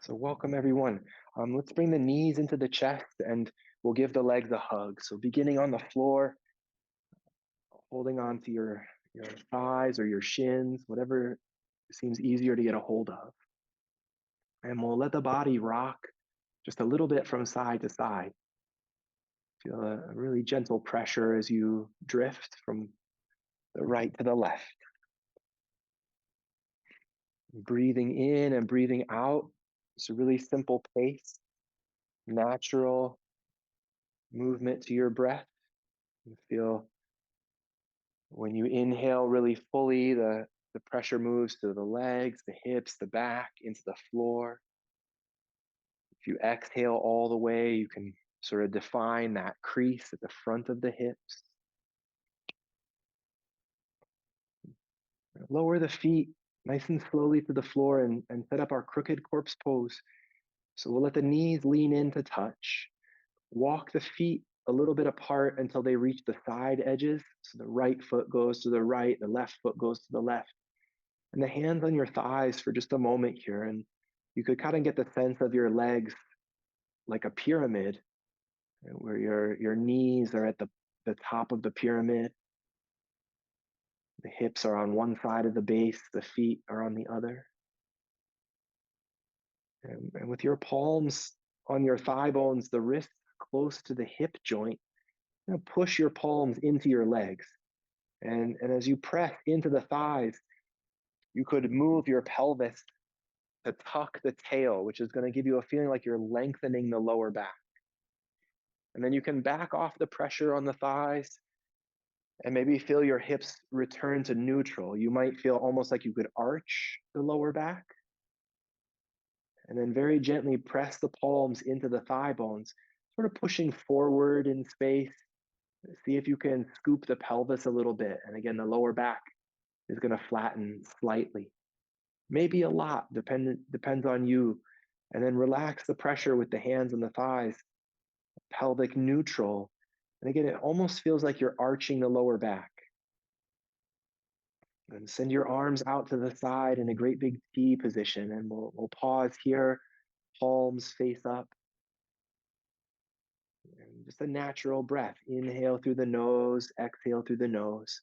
So welcome everyone. Let's bring the knees into the chest and we'll give the legs a hug. So beginning on the floor, holding on to your thighs or your shins, whatever seems easier to get a hold of. And we'll let the body rock just a little bit from side to side. Feel a really gentle pressure as you drift from the right to the left. Breathing in and breathing out. It's a really simple pace, natural movement to your breath. You feel when you inhale really fully, the pressure moves to the legs, the hips, the back, into the floor. If you exhale all the way, you can sort of define that crease at the front of the hips. Lower the feet nice and slowly to the floor and set up our crooked corpse pose. So we'll let the knees lean in to touch. Walk the feet a little bit apart until they reach the side edges. So the right foot goes to the right, the left foot goes to the left. And the hands on your thighs for just a moment here. And you could kind of get the sense of your legs like a pyramid, where your knees are at the top of the pyramid. The hips are on one side of the base, the feet are on the other. And with your palms on your thigh bones, the wrists close to the hip joint, push your palms into your legs. And as you press into the thighs, you could move your pelvis to tuck the tail, which is going to give you a feeling like you're lengthening the lower back. And then you can back off the pressure on the thighs and maybe feel your hips return to neutral. You might feel almost like you could arch the lower back. And then very gently press the palms into the thigh bones, sort of pushing forward in space. See if you can scoop the pelvis a little bit. And again, the lower back is going to flatten slightly. Maybe a lot, depends on you. And then relax the pressure with the hands on the thighs, pelvic neutral. And again, it almost feels like you're arching the lower back. And send your arms out to the side in a great big T position. And we'll pause here, palms face up. And just a natural breath. Inhale through the nose, exhale through the nose.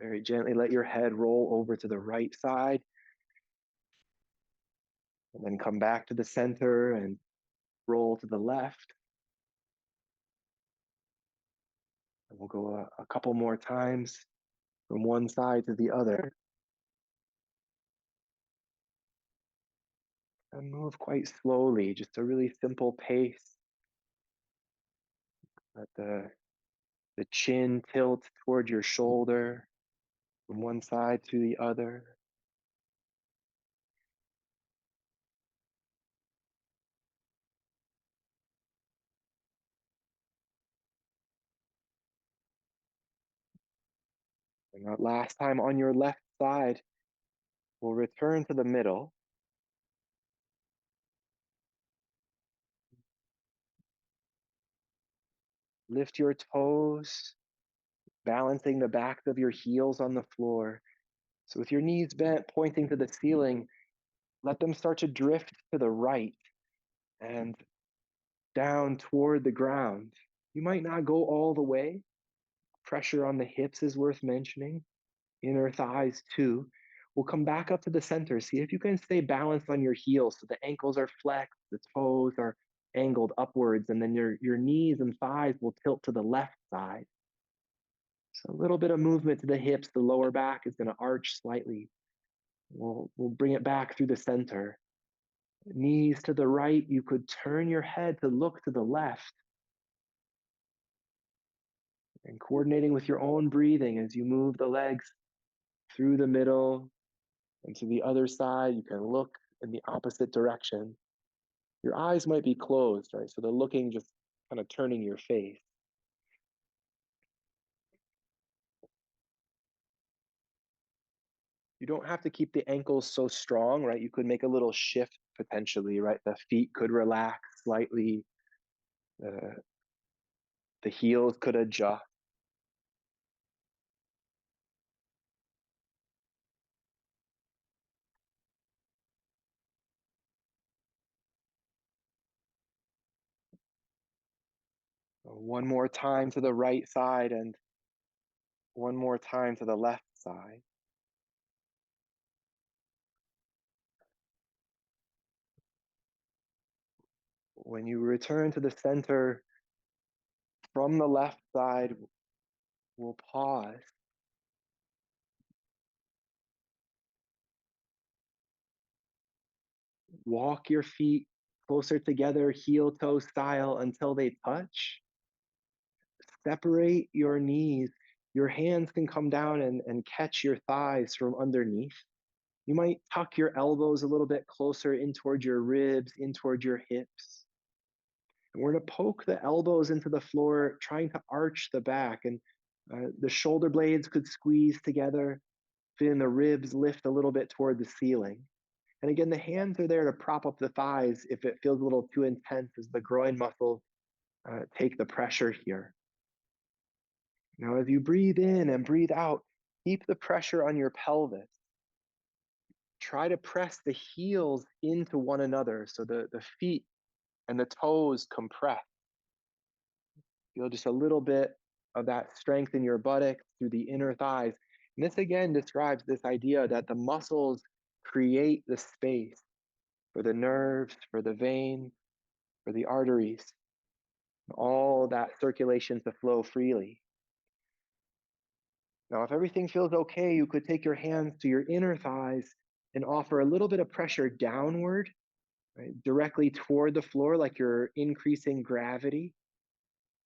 Very gently let your head roll over to the right side. And then come back to the center and roll to the left. And we'll go a couple more times from one side to the other. And move quite slowly, just a really simple pace. Let the chin tilt toward your shoulder from one side to the other. And that last time on your left side, we'll return to the middle. Lift your toes, balancing the backs of your heels on the floor. So with your knees bent, pointing to the ceiling, let them start to drift to the right and down toward the ground. You might not go all the way. Pressure on the hips is worth mentioning. Inner thighs too. We'll come back up to the center. See if you can stay balanced on your heels so the ankles are flexed, the toes are angled upwards, and then your knees and thighs will tilt to the left side. So a little bit of movement to the hips, the lower back is going to arch slightly. We'll bring it back through the center. Knees to the right, you could turn your head to look to the left. And coordinating with your own breathing as you move the legs through the middle and to the other side, you can look in the opposite direction. Your eyes might be closed, right? So they're looking, just kind of turning your face. You don't have to keep the ankles so strong, right? You could make a little shift potentially, right? The feet could relax slightly, the heels could adjust. One more time to the right side and one more time to the left side. When you return to the center from the left side, we'll pause. Walk your feet closer together, heel toe style, until they touch. Separate your knees. Your hands can come down and catch your thighs from underneath. You might tuck your elbows a little bit closer in toward your ribs, in toward your hips. And we're going to poke the elbows into the floor, trying to arch the back. And the shoulder blades could squeeze together, feeling the ribs lift a little bit toward the ceiling. And again, the hands are there to prop up the thighs if it feels a little too intense as the groin muscles take the pressure here. Now, as you breathe in and breathe out, keep the pressure on your pelvis. Try to press the heels into one another so the feet and the toes compress. Feel just a little bit of that strength in your buttocks through the inner thighs. And this again describes this idea that the muscles create the space for the nerves, for the veins, for the arteries, all that circulation to flow freely. Now, if everything feels okay, you could take your hands to your inner thighs and offer a little bit of pressure downward, right, directly toward the floor, like you're increasing gravity.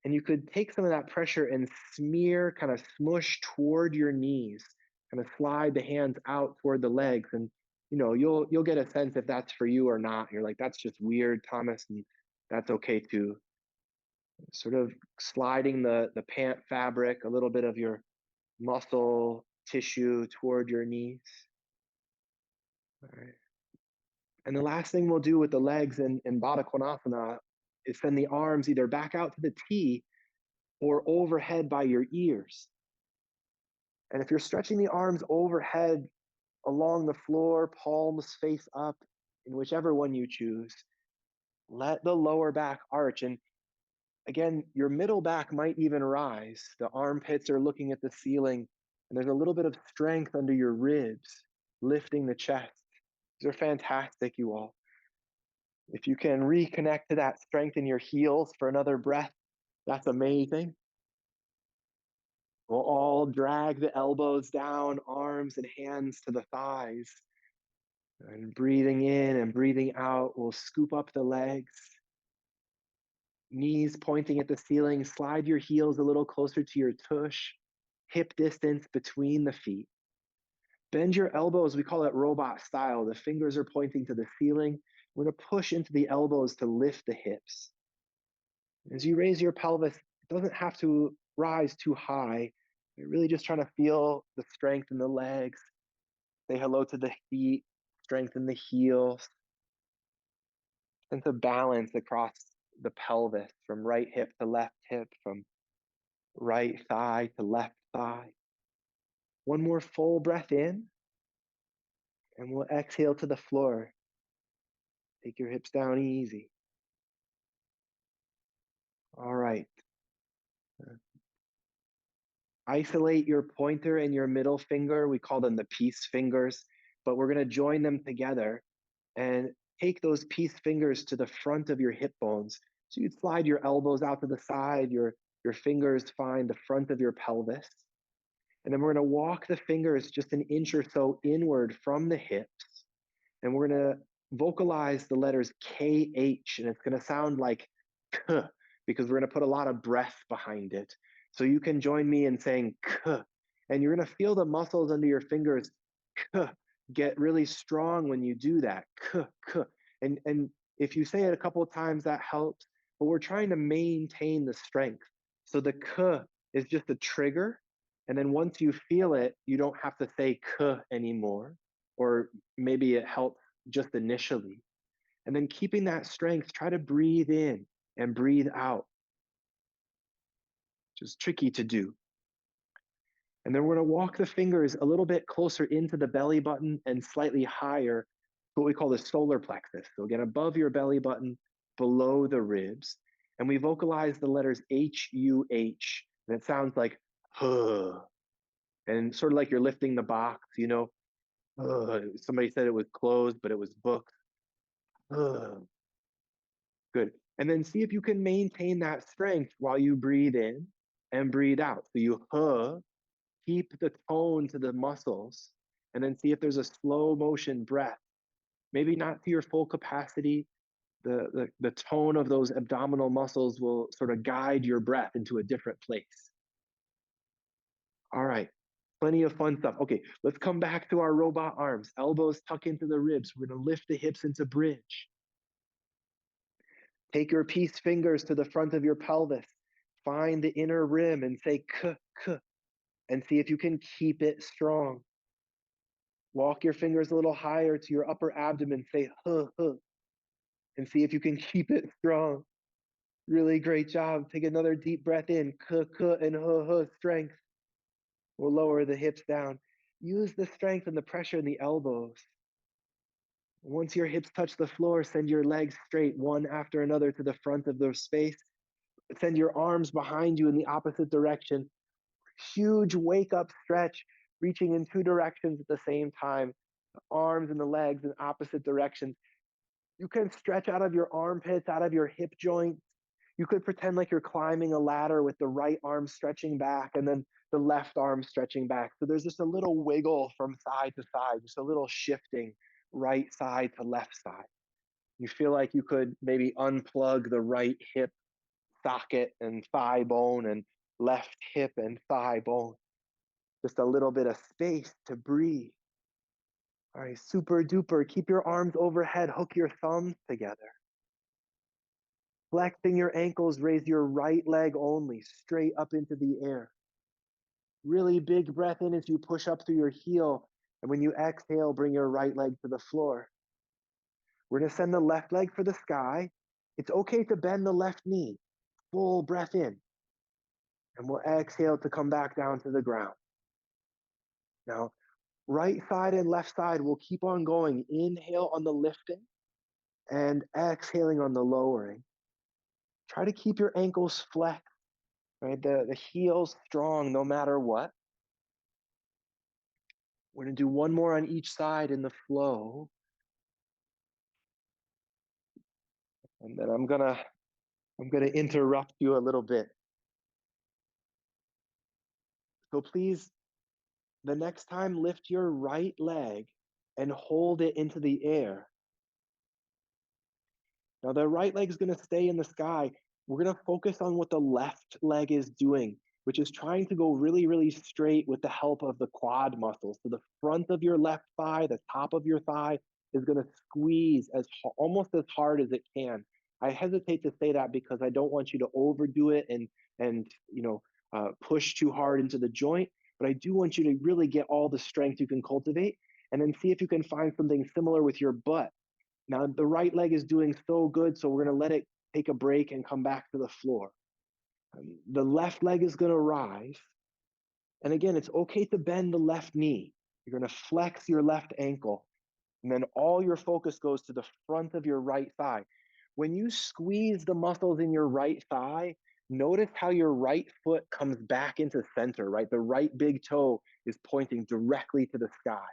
And you could take some of that pressure and smear, kind of smush toward your knees, kind of slide the hands out toward the legs. And you'll get a sense if that's for you or not. You're like, that's just weird, Thomas, and that's okay too. Sort of sliding the pant fabric, a little bit of your muscle tissue toward your knees. All right. And the last thing we'll do with the legs in Baddha Konasana is send the arms either back out to the T or overhead by your ears. And if you're stretching the arms overhead along the floor, palms face up, in whichever one you choose, let the lower back arch. And again, your middle back might even rise. The armpits are looking at the ceiling, and there's a little bit of strength under your ribs, lifting the chest. These are fantastic, you all. If you can reconnect to that strength in your heels for another breath, that's amazing. We'll all drag the elbows down, arms and hands to the thighs. And breathing in and breathing out, we'll scoop up the legs. Knees pointing at the ceiling, slide your heels a little closer to your tush, hip distance between the feet. Bend your elbows, we call it robot style. The fingers are pointing to the ceiling. We're going to push into the elbows to lift the hips. As you raise your pelvis, it doesn't have to rise too high. You're really just trying to feel the strength in the legs. Say hello to the feet, strengthen the heels. Sense of balance across the pelvis from right hip to left hip, from right thigh to left thigh. One more full breath in, and we'll exhale to the floor. Take your hips down easy. All right. Isolate your pointer and your middle finger. We call them the peace fingers, but we're going to join them together and take those peace fingers to the front of your hip bones. So you'd slide your elbows out to the side, your fingers find the front of your pelvis. And then we're going to walk the fingers just an inch or so inward from the hips. And we're going to vocalize the letters KH, and it's going to sound like K, because we're going to put a lot of breath behind it. So you can join me in saying K, and you're going to feel the muscles under your fingers K get really strong when you do that. K, K. And if you say it a couple of times, that helps. But we're trying to maintain the strength. So the K is just a trigger. And then once you feel it, you don't have to say K anymore. Or maybe it helps just initially. And then keeping that strength, try to breathe in and breathe out, which is tricky to do. And then we're going to walk the fingers a little bit closer into the belly button and slightly higher, what we call the solar plexus. So again, above your belly button, below the ribs. And we vocalize the letters H, U, H. And it sounds like, huh. And sort of like you're lifting the box, you know. Somebody said it was closed, but it was booked. Good. And then see if you can maintain that strength while you breathe in and breathe out. So you keep the tone to the muscles, and then see if there's a slow motion breath. Maybe not to your full capacity. The tone of those abdominal muscles will sort of guide your breath into a different place. All right. Plenty of fun stuff. Okay, let's come back to our robot arms. Elbows tuck into the ribs. We're going to lift the hips into bridge. Take your peace fingers to the front of your pelvis. Find the inner rim and say k, k, and see if you can keep it strong. Walk your fingers a little higher to your upper abdomen. Say huh, huh, and see if you can keep it strong. Really great job. Take another deep breath in. K, k, and huh, huh, strength. We'll lower the hips down. Use the strength and the pressure in the elbows. Once your hips touch the floor, send your legs straight, one after another, to the front of the space. Send your arms behind you in the opposite direction. Huge wake up stretch, reaching in two directions at the same time. The arms and the legs in opposite directions. You can stretch out of your armpits, out of your hip joints. You could pretend like you're climbing a ladder with the right arm stretching back and then the left arm stretching back. So there's just a little wiggle from side to side, just a little shifting right side to left side. You feel like you could maybe unplug the right hip socket and thigh bone and left hip and thigh bone. Just a little bit of space to breathe. All right, super duper. Keep your arms overhead, hook your thumbs together. Flexing your ankles, raise your right leg only, straight up into the air. Really big breath in as you push up through your heel. And when you exhale, bring your right leg to the floor. We're going to send the left leg for the sky. It's okay to bend the left knee. Full breath in. And we'll exhale to come back down to the ground. Now, right side and left side will keep on going. Inhale on the lifting and exhaling on the lowering. Try to keep your ankles flexed, right? The heels strong no matter what. We're going to do one more on each side in the flow. And then I'm going to interrupt you a little bit. So please, the next time, lift your right leg and hold it into the air. Now, the right leg is going to stay in the sky. We're going to focus on what the left leg is doing, which is trying to go really, really straight with the help of the quad muscles. So the front of your left thigh, the top of your thigh is going to squeeze almost as hard as it can. I hesitate to say that because I don't want you to overdo it and push too hard into the joint, but I do want you to really get all the strength you can cultivate, and then see if you can find something similar with your butt. Now, the right leg is doing so good, so we're going to let it take a break and come back to the floor. The left leg is going to rise. And again, it's okay to bend the left knee. You're going to flex your left ankle. And then all your focus goes to the front of your right thigh. When you squeeze the muscles in your right thigh, notice how your right foot comes back into center, right? The right big toe is pointing directly to the sky,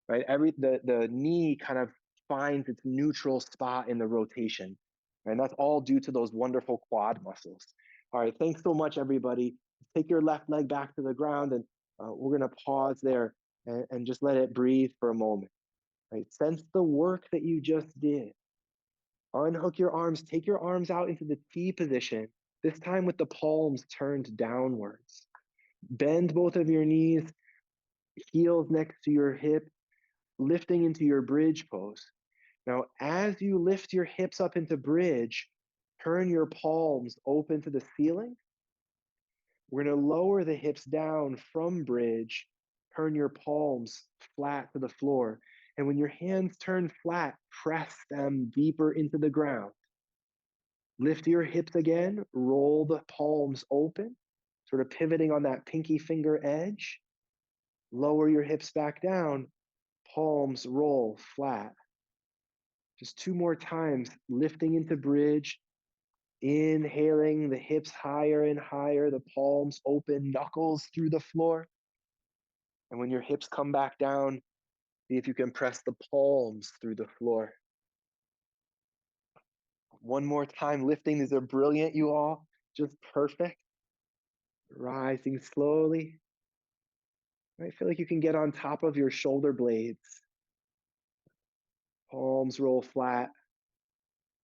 right? The knee kind of finds its neutral spot in the rotation. And that's all due to those wonderful quad muscles. All right, thanks so much, everybody. Take your left leg back to the ground, and we're going to pause there and just let it breathe for a moment. Right? Sense the work that you just did. Unhook your arms, take your arms out into the T position, this time with the palms turned downwards. Bend both of your knees, heels next to your hip, lifting into your bridge pose. Now, as you lift your hips up into bridge, turn your palms open to the ceiling. We're going to lower the hips down from bridge, turn your palms flat to the floor. And when your hands turn flat, press them deeper into the ground. Lift your hips again, roll the palms open, sort of pivoting on that pinky finger edge. Lower your hips back down, palms roll flat. Just two more times, lifting into bridge, inhaling the hips higher and higher, the palms open, knuckles through the floor. And when your hips come back down, see if you can press the palms through the floor. One more time, lifting. These are brilliant, you all. Just perfect. Rising slowly. I feel like you can get on top of your shoulder blades. Palms roll flat.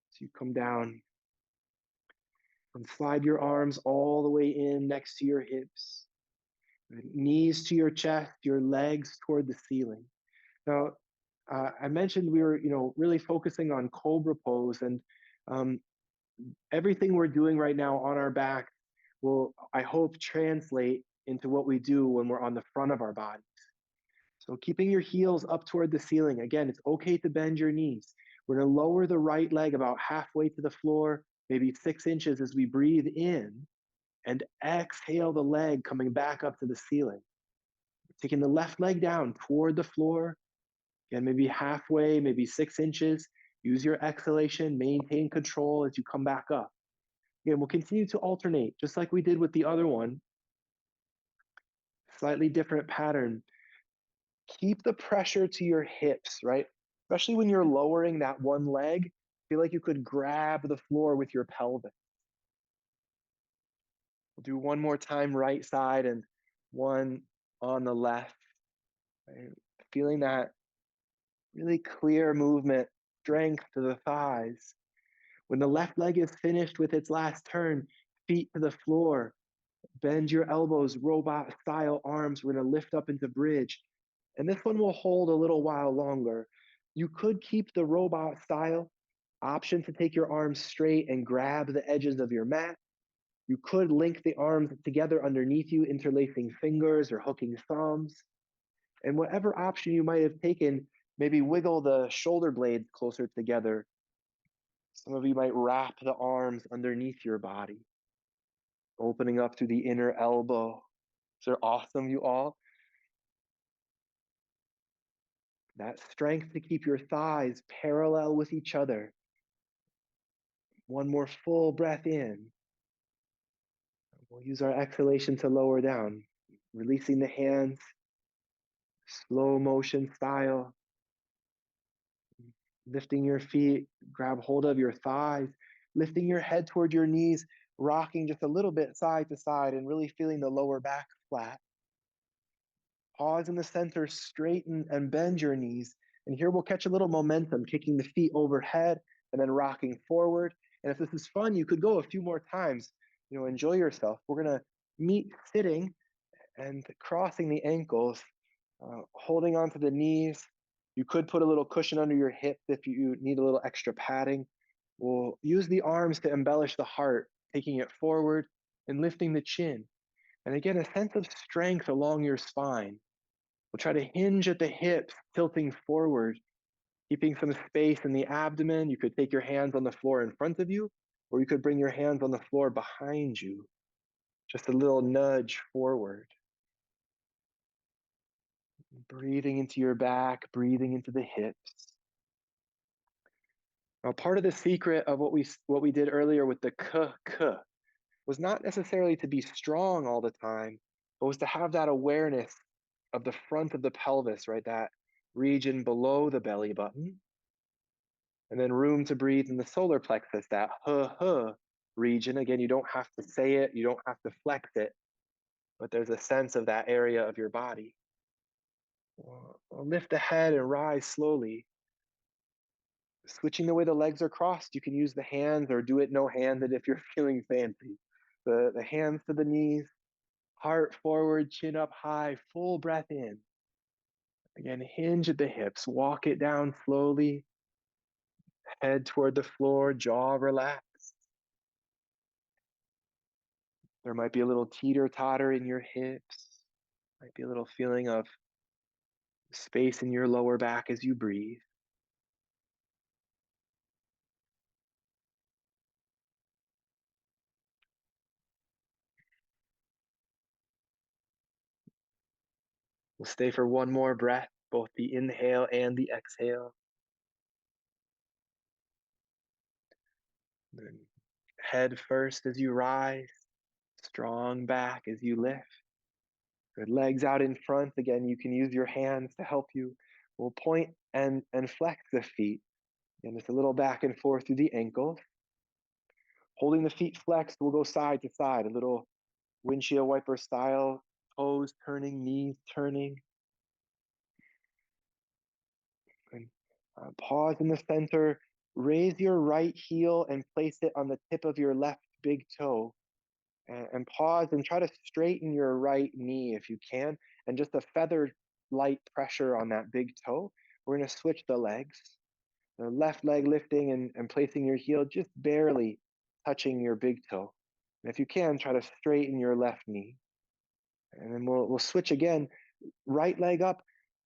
So you come down and slide your arms all the way in next to your hips. Knees to your chest, your legs toward the ceiling. Now, I mentioned we were, really focusing on cobra pose, and um, everything we're doing right now on our back will, I hope, translate into what we do when we're on the front of our bodies. So keeping your heels up toward the ceiling. Again, it's okay to bend your knees. We're going to lower the right leg about halfway to the floor, maybe 6 inches as we breathe in, and exhale the leg coming back up to the ceiling. Taking the left leg down toward the floor. Again, maybe halfway, maybe 6 inches. Use your exhalation, maintain control as you come back up. Again, we'll continue to alternate, just like we did with the other one. Slightly different pattern. Keep the pressure to your hips, right? Especially when you're lowering that one leg, feel like you could grab the floor with your pelvis. We'll do one more time, right side, and one on the left. Right? Feeling that really clear movement, strength to the thighs. When the left leg is finished with its last turn, feet to the floor, bend your elbows, robot style arms. We're going to lift up into bridge. And this one will hold a little while longer. You could keep the robot style option to take your arms straight and grab the edges of your mat. You could link the arms together underneath you, interlacing fingers or hooking thumbs. And whatever option you might have taken, maybe wiggle the shoulder blades closer together. Some of you might wrap the arms underneath your body, opening up through the inner elbow. They're awesome, you all. That strength to keep your thighs parallel with each other. One more full breath in. We'll use our exhalation to lower down, releasing the hands, slow motion style. Lifting your feet, grab hold of your thighs, lifting your head toward your knees, rocking just a little bit side to side and really feeling the lower back flat. Pause in the center, straighten and bend your knees. And here we'll catch a little momentum, kicking the feet overhead and then rocking forward. And if this is fun, you could go a few more times. Enjoy yourself. We're going to meet sitting and crossing the ankles, holding onto the knees. You could put a little cushion under your hips if you need a little extra padding. We'll use the arms to embellish the heart, taking it forward and lifting the chin. And again, a sense of strength along your spine. We'll try to hinge at the hips, tilting forward, keeping some space in the abdomen. You could take your hands on the floor in front of you, or you could bring your hands on the floor behind you. Just a little nudge forward. Breathing into your back, breathing into the hips. Now, part of the secret of what we did earlier with the k was not necessarily to be strong all the time, but was to have that awareness of the front of the pelvis, right? That region below the belly button. And then room to breathe in the solar plexus, that region. Again, you don't have to say it, you don't have to flex it, but there's a sense of that area of your body. We'll lift the head and rise slowly. Switching the way the legs are crossed, you can use the hands or do it no-handed if you're feeling fancy. The hands to the knees, heart forward, chin up high, full breath in. Again, hinge at the hips, walk it down slowly, head toward the floor, jaw relaxed. There might be a little teeter-totter in your hips, might be a little feeling of Space in your lower back as you breathe. We'll stay for one more breath, both the inhale and the exhale. Then head first as you rise, strong back as you lift. Good, legs out in front. Again, you can use your hands to help you. We'll point and flex the feet. And just a little back and forth through the ankles. Holding the feet flexed, we'll go side to side, a little windshield wiper style, toes turning, knees turning. And pause in the center. Raise your right heel and place it on the tip of your left big toe. And pause and try to straighten your right knee if you can. And just a feather light pressure on that big toe. We're going to switch the legs. The left leg lifting and placing your heel just barely touching your big toe. And if you can, try to straighten your left knee. And then we'll switch again, right leg up.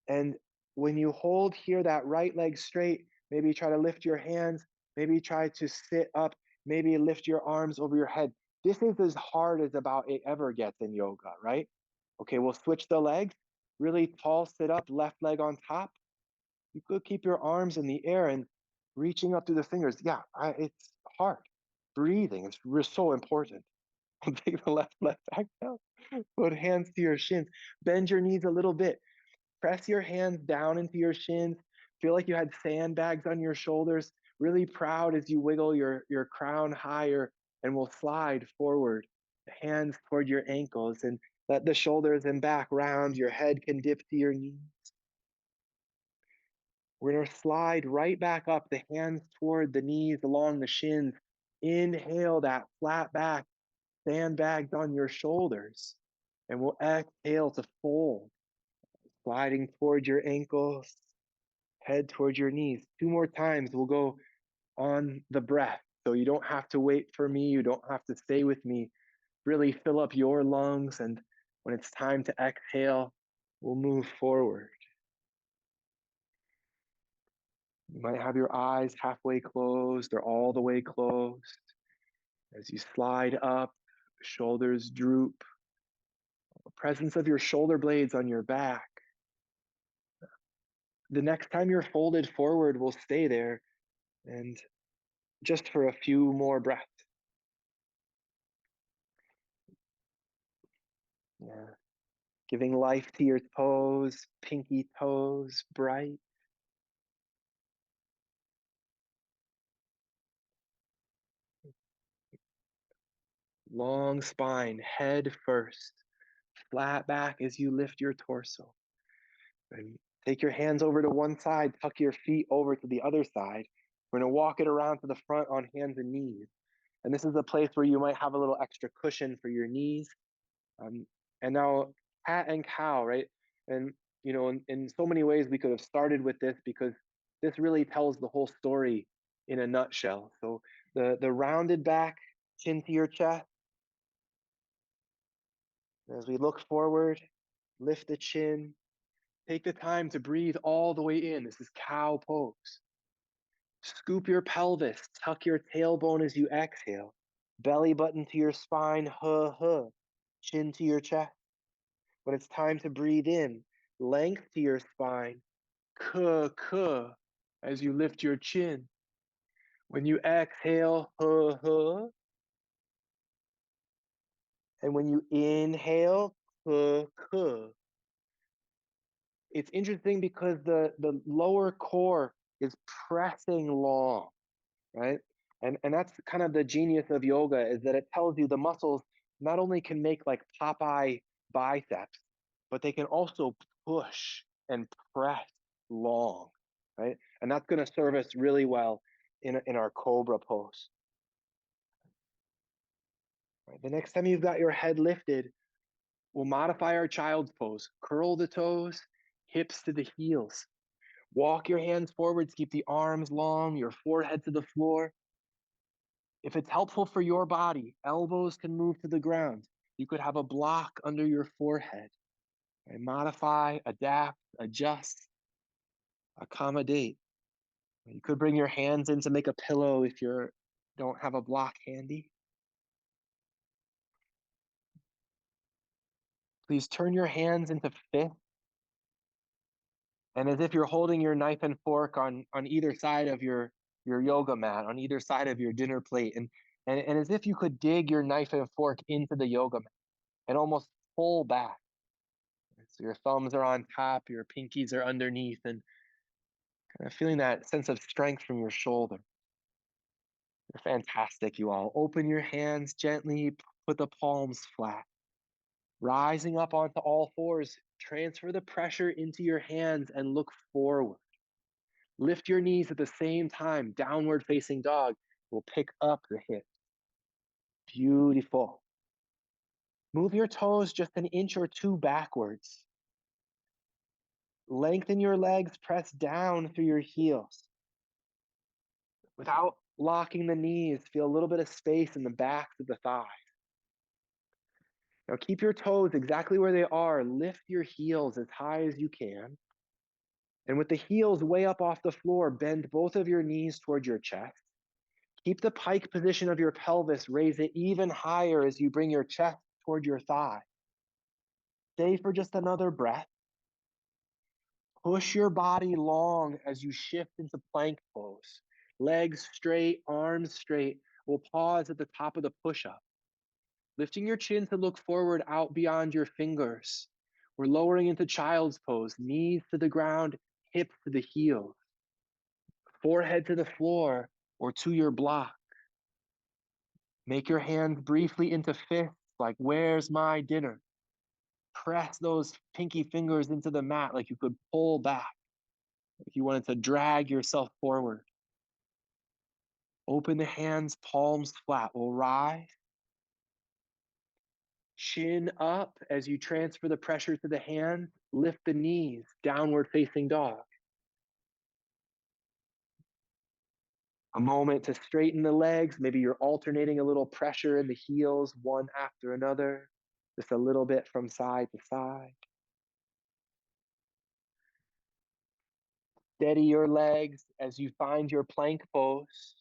And when you hold here, that right leg straight, maybe try to lift your hands, maybe try to sit up, maybe lift your arms over your head. This is as hard as about it ever gets in yoga, right? Okay, we'll switch the legs. Really tall sit up, left leg on top. You could keep your arms in the air and reaching up through the fingers. Yeah, it's hard. Breathing is so important. Take the left leg back down. Put hands to your shins. Bend your knees a little bit. Press your hands down into your shins. Feel like you had sandbags on your shoulders. Really proud as you wiggle your crown higher, and we'll slide forward. Hands toward your ankles and let the shoulders and back round. Your head can dip to your knees. We're going to slide right back up, the hands toward the knees, along the shins. Inhale that flat back, sandbags on your shoulders. And we'll exhale to fold, sliding toward your ankles, head toward your knees. 2 more times, we'll go on the breath. So you don't have to wait for me. You don't have to stay with me. Really fill up your lungs. And when it's time to exhale, we'll move forward. You might have your eyes halfway closed or all the way closed. As you slide up, shoulders droop. The presence of your shoulder blades on your back. The next time you're folded forward, we'll stay there and just for a few more breaths. Yeah. Giving life to your toes, pinky toes, bright. Long spine, head first. Flat back as you lift your torso. And take your hands over to one side, tuck your feet over to the other side. We're going to walk it around to the front on hands and knees. And this is a place where you might have a little extra cushion for your knees. And now cat and cow, right? And, in so many ways, we could have started with this because this really tells the whole story in a nutshell. So the rounded back, chin to your chest. As we look forward, lift the chin. Take the time to breathe all the way in. This is cow pose. Scoop your pelvis, tuck your tailbone as you exhale. Belly button to your spine, huh, huh. Chin to your chest. When it's time to breathe in, length to your spine, kuh, kuh, as you lift your chin. When you exhale, huh, huh. And when you inhale, kuh, kuh. It's interesting because the lower core is pressing long, right? And that's kind of the genius of yoga, is that it tells you the muscles not only can make like Popeye biceps, but they can also push and press long, right? And that's going to serve us really well in our cobra pose. Right? The next time you've got your head lifted, we'll modify our child's pose. Curl the toes, hips to the heels. Walk your hands forwards, keep the arms long, your forehead to the floor. If it's helpful for your body, elbows can move to the ground. You could have a block under your forehead. And modify, adapt, adjust, accommodate. You could bring your hands in to make a pillow if you don't have a block handy. Please turn your hands into fists, and as if you're holding your knife and fork on either side of your yoga mat, on either side of your dinner plate, and as if you could dig your knife and fork into the yoga mat and almost pull back. So your thumbs are on top, your pinkies are underneath, and kind of feeling that sense of strength from your shoulder. You're fantastic, you all. Open your hands gently, put the palms flat. Rising up onto all fours, transfer the pressure into your hands and look forward. Lift your knees at the same time, downward facing dog. We'll pick up the hips. Beautiful. Move your toes just an inch or two backwards. Lengthen your legs, press down through your heels. Without locking the knees, feel a little bit of space in the backs of the thighs. Now keep your toes exactly where they are. Lift your heels as high as you can. And with the heels way up off the floor, bend both of your knees towards your chest. Keep the pike position of your pelvis, raise it even higher as you bring your chest toward your thigh. Stay for just another breath. Push your body long as you shift into plank pose. Legs straight, arms straight. We'll pause at the top of the push-up. Lifting your chin to look forward out beyond your fingers. We're lowering into child's pose, knees to the ground, hips to the heels. Forehead to the floor or to your block. Make your hands briefly into fists, like where's my dinner? Press those pinky fingers into the mat like you could pull back, like you wanted to drag yourself forward. Open the hands, palms flat. We'll rise. Chin up as you transfer the pressure to the hands. Lift the knees, downward facing dog. A moment to straighten the legs. Maybe you're alternating a little pressure in the heels, one after another, just a little bit from side to side. Steady your legs as you find your plank pose.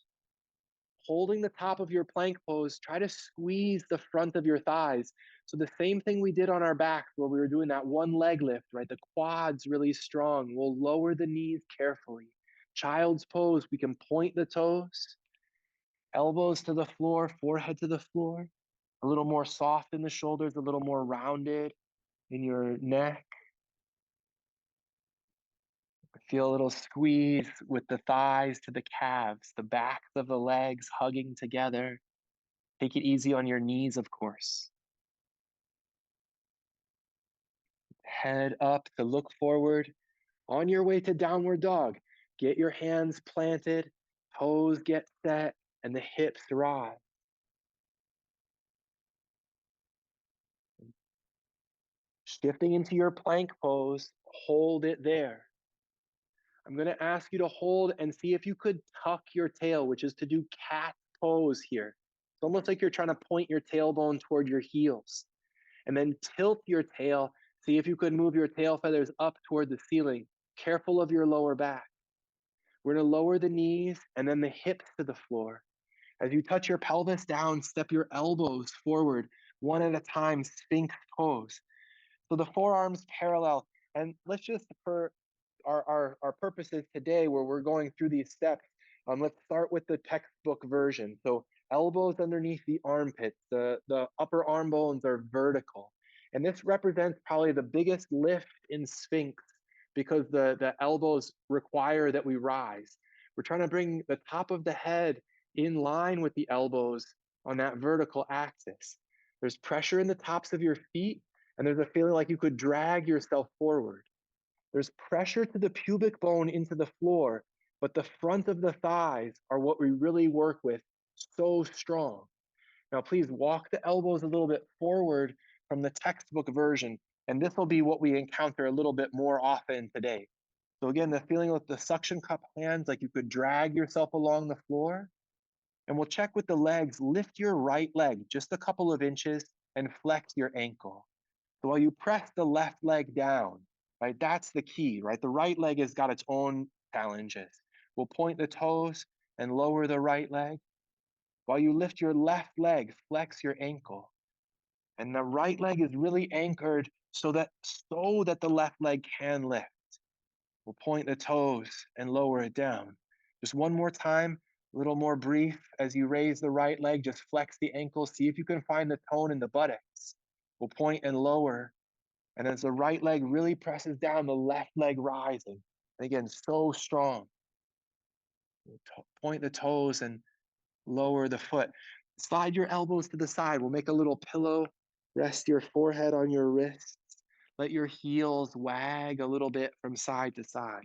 Holding the top of your plank pose, try to squeeze the front of your thighs. So the same thing we did on our backs where we were doing that one leg lift, right? The quads really strong. We'll lower the knees carefully. Child's pose, we can point the toes, elbows to the floor, forehead to the floor. A little more soft in the shoulders, a little more rounded in your neck. Feel a little squeeze with the thighs to the calves, the backs of the legs hugging together. Take it easy on your knees, of course. Head up to look forward. On your way to downward dog, get your hands planted, toes get set, and the hips rise. Shifting into your plank pose, hold it there. I'm going to ask you to hold and see if you could tuck your tail, which is to do cat pose here. It's almost like you're trying to point your tailbone toward your heels. And then tilt your tail. See if you could move your tail feathers up toward the ceiling. Careful of your lower back. We're going to lower the knees and then the hips to the floor. As you touch your pelvis down, step your elbows forward, one at a time, sphinx pose. So the forearms parallel. And let's just, for our purposes today, where we're going through these steps, let's start with the textbook version. So elbows underneath the armpits, the upper arm bones are vertical. And this represents probably the biggest lift in sphinx because the elbows require that we rise. We're trying to bring the top of the head in line with the elbows on that vertical axis. There's pressure in the tops of your feet, and there's a feeling like you could drag yourself forward. There's pressure to the pubic bone into the floor, but the front of the thighs are what we really work with so strong. Now, please walk the elbows a little bit forward from the textbook version, and this will be what we encounter a little bit more often today. So again, the feeling with the suction cup hands, like you could drag yourself along the floor. And we'll check with the legs. Lift your right leg just a couple of inches and flex your ankle. So while you press the left leg down, right, that's the key, right? The right leg has got its own challenges. We'll point the toes and lower the right leg. While you lift your left leg, flex your ankle. And the right leg is really anchored so that the left leg can lift. We'll point the toes and lower it down. Just one more time, a little more brief. As you raise the right leg, just flex the ankle. See if you can find the tone in the buttocks. We'll point and lower. And as the right leg really presses down, the left leg rising. And again, so strong. Point the toes and lower the foot. Slide your elbows to the side. We'll make a little pillow. Rest your forehead on your wrists. Let your heels wag a little bit from side to side.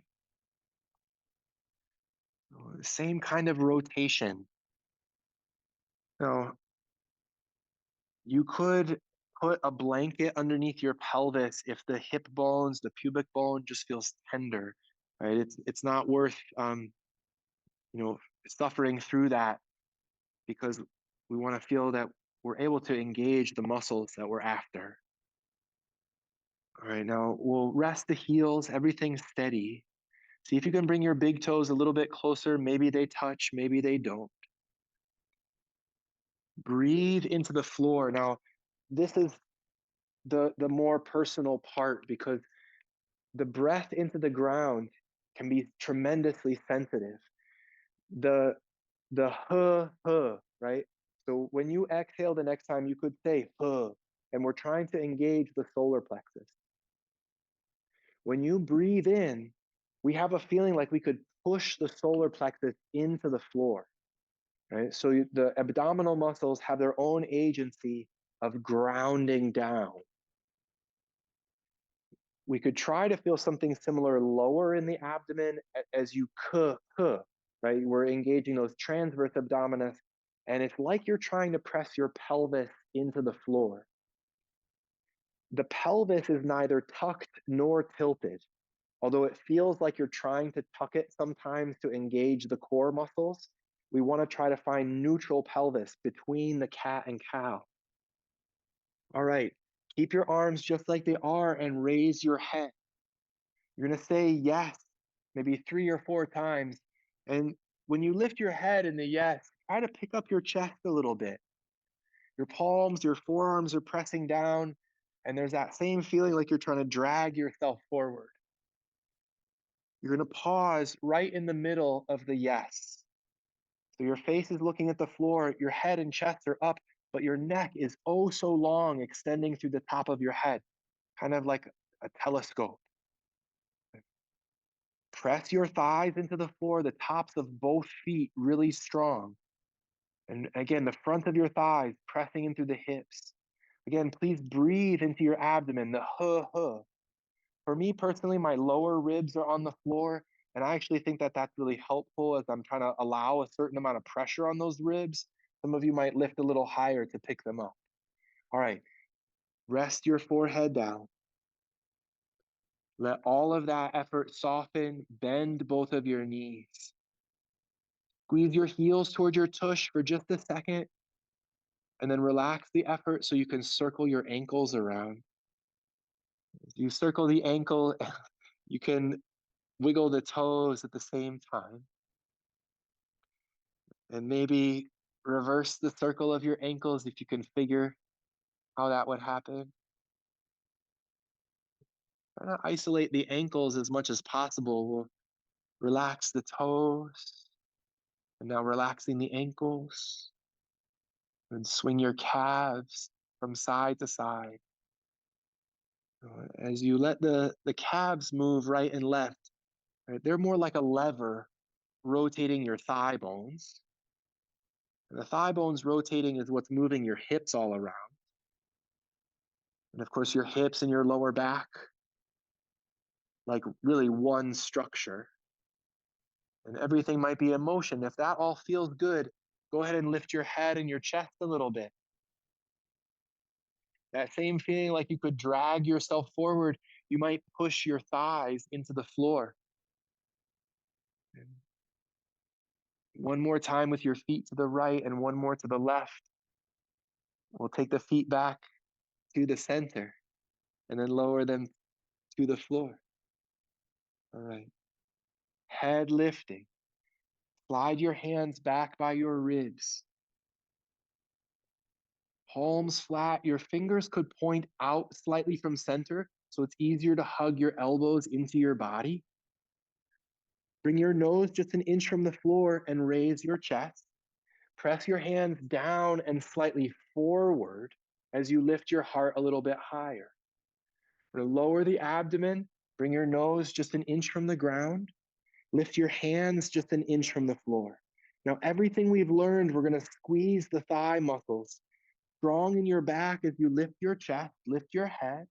Same kind of rotation. Now, you could put a blanket underneath your pelvis if the hip bones, the pubic bone just feels tender, right? It's not worth suffering through that, because we want to feel that we're able to engage the muscles that we're after. All right, now we'll rest the heels, everything's steady. See if you can bring your big toes a little bit closer. Maybe they touch, maybe they don't. Breathe into the floor. Now, this is the more personal part, because the breath into the ground can be tremendously sensitive. The huh, right? So when you exhale the next time, you could say huh, and we're trying to engage the solar plexus. When you breathe in, we have a feeling like we could push the solar plexus into the floor, right? So the abdominal muscles have their own agency of grounding down. We could try to feel something similar lower in the abdomen as you right? We're engaging those transverse abdominis, and it's like you're trying to press your pelvis into the floor. The pelvis is neither tucked nor tilted, although it feels like you're trying to tuck it sometimes to engage the core muscles. We want to try to find neutral pelvis between the cat and cow. All right, keep your arms just like they are and raise your head. You're going to say yes, maybe 3 or 4 times. And when you lift your head in the yes, try to pick up your chest a little bit. Your palms, your forearms are pressing down, and there's that same feeling like you're trying to drag yourself forward. You're going to pause right in the middle of the yes. So your face is looking at the floor, your head and chest are up, but your neck is oh so long, extending through the top of your head, kind of like a telescope. Press your thighs into the floor, the tops of both feet really strong. And again, the front of your thighs pressing in through the hips. Again, please breathe into your abdomen, the huh. For me personally, my lower ribs are on the floor, and I actually think that that's really helpful as I'm trying to allow a certain amount of pressure on those ribs. Some of you might lift a little higher to pick them up. All right, rest your forehead down. Let all of that effort soften, bend both of your knees. Squeeze your heels towards your tush for just a second, and then relax the effort so you can circle your ankles around. As you circle the ankle, you can wiggle the toes at the same time. And maybe reverse the circle of your ankles if you can figure how that would happen. Try to isolate the ankles as much as possible. We'll relax the toes, and now relaxing the ankles. And swing your calves from side to side. As you let the calves move right and left, right, they're more like a lever rotating your thigh bones. And the thigh bones rotating is what's moving your hips all around. And of course, your hips and your lower back, like really one structure. And everything might be in motion. If that all feels good, go ahead and lift your head and your chest a little bit. That same feeling like you could drag yourself forward, you might push your thighs into the floor. And one more time with your feet to the right and one more to the left. We'll take the feet back to the center. and then lower them to the floor. All right. Head lifting. Slide your hands back by your ribs. Palms flat. Your fingers could point out slightly from center, so it's easier to hug your elbows into your body. Bring your nose just an inch from the floor and raise your chest. Press your hands down and slightly forward as you lift your heart a little bit higher. Lower the abdomen. Bring your nose just an inch from the ground. Lift your hands just an inch from the floor. Now, everything we've learned, we're going to squeeze the thigh muscles. Strong in your back as you lift your chest, lift your head,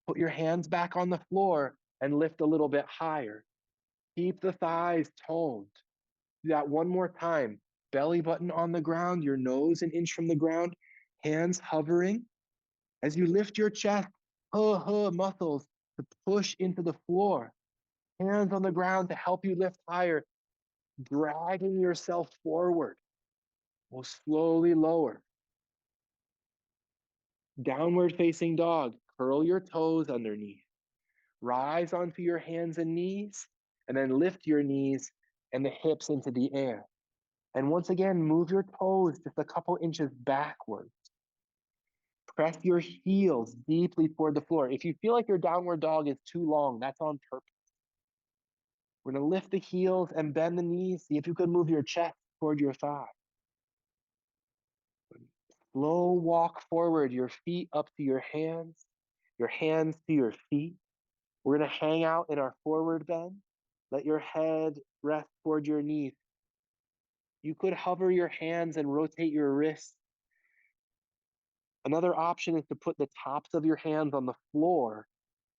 put your hands back on the floor and lift a little bit higher. Keep the thighs toned. Do that one more time. Belly button on the ground, your nose an inch from the ground, hands hovering. As you lift your chest, muscles to push into the floor. Hands on the ground to help you lift higher, dragging yourself forward. We'll slowly lower. Downward facing dog, curl your toes underneath. Rise onto your hands and knees, and then lift your knees and the hips into the air. And once again, move your toes just a couple inches backwards. Press your heels deeply toward the floor. If you feel like your downward dog is too long, that's on purpose. We're going to lift the heels and bend the knees. See if you can move your chest toward your thigh. Slow walk forward, your feet up to your hands to your feet. We're going to hang out in our forward bend. Let your head rest toward your knees. You could hover your hands and rotate your wrists. Another option is to put the tops of your hands on the floor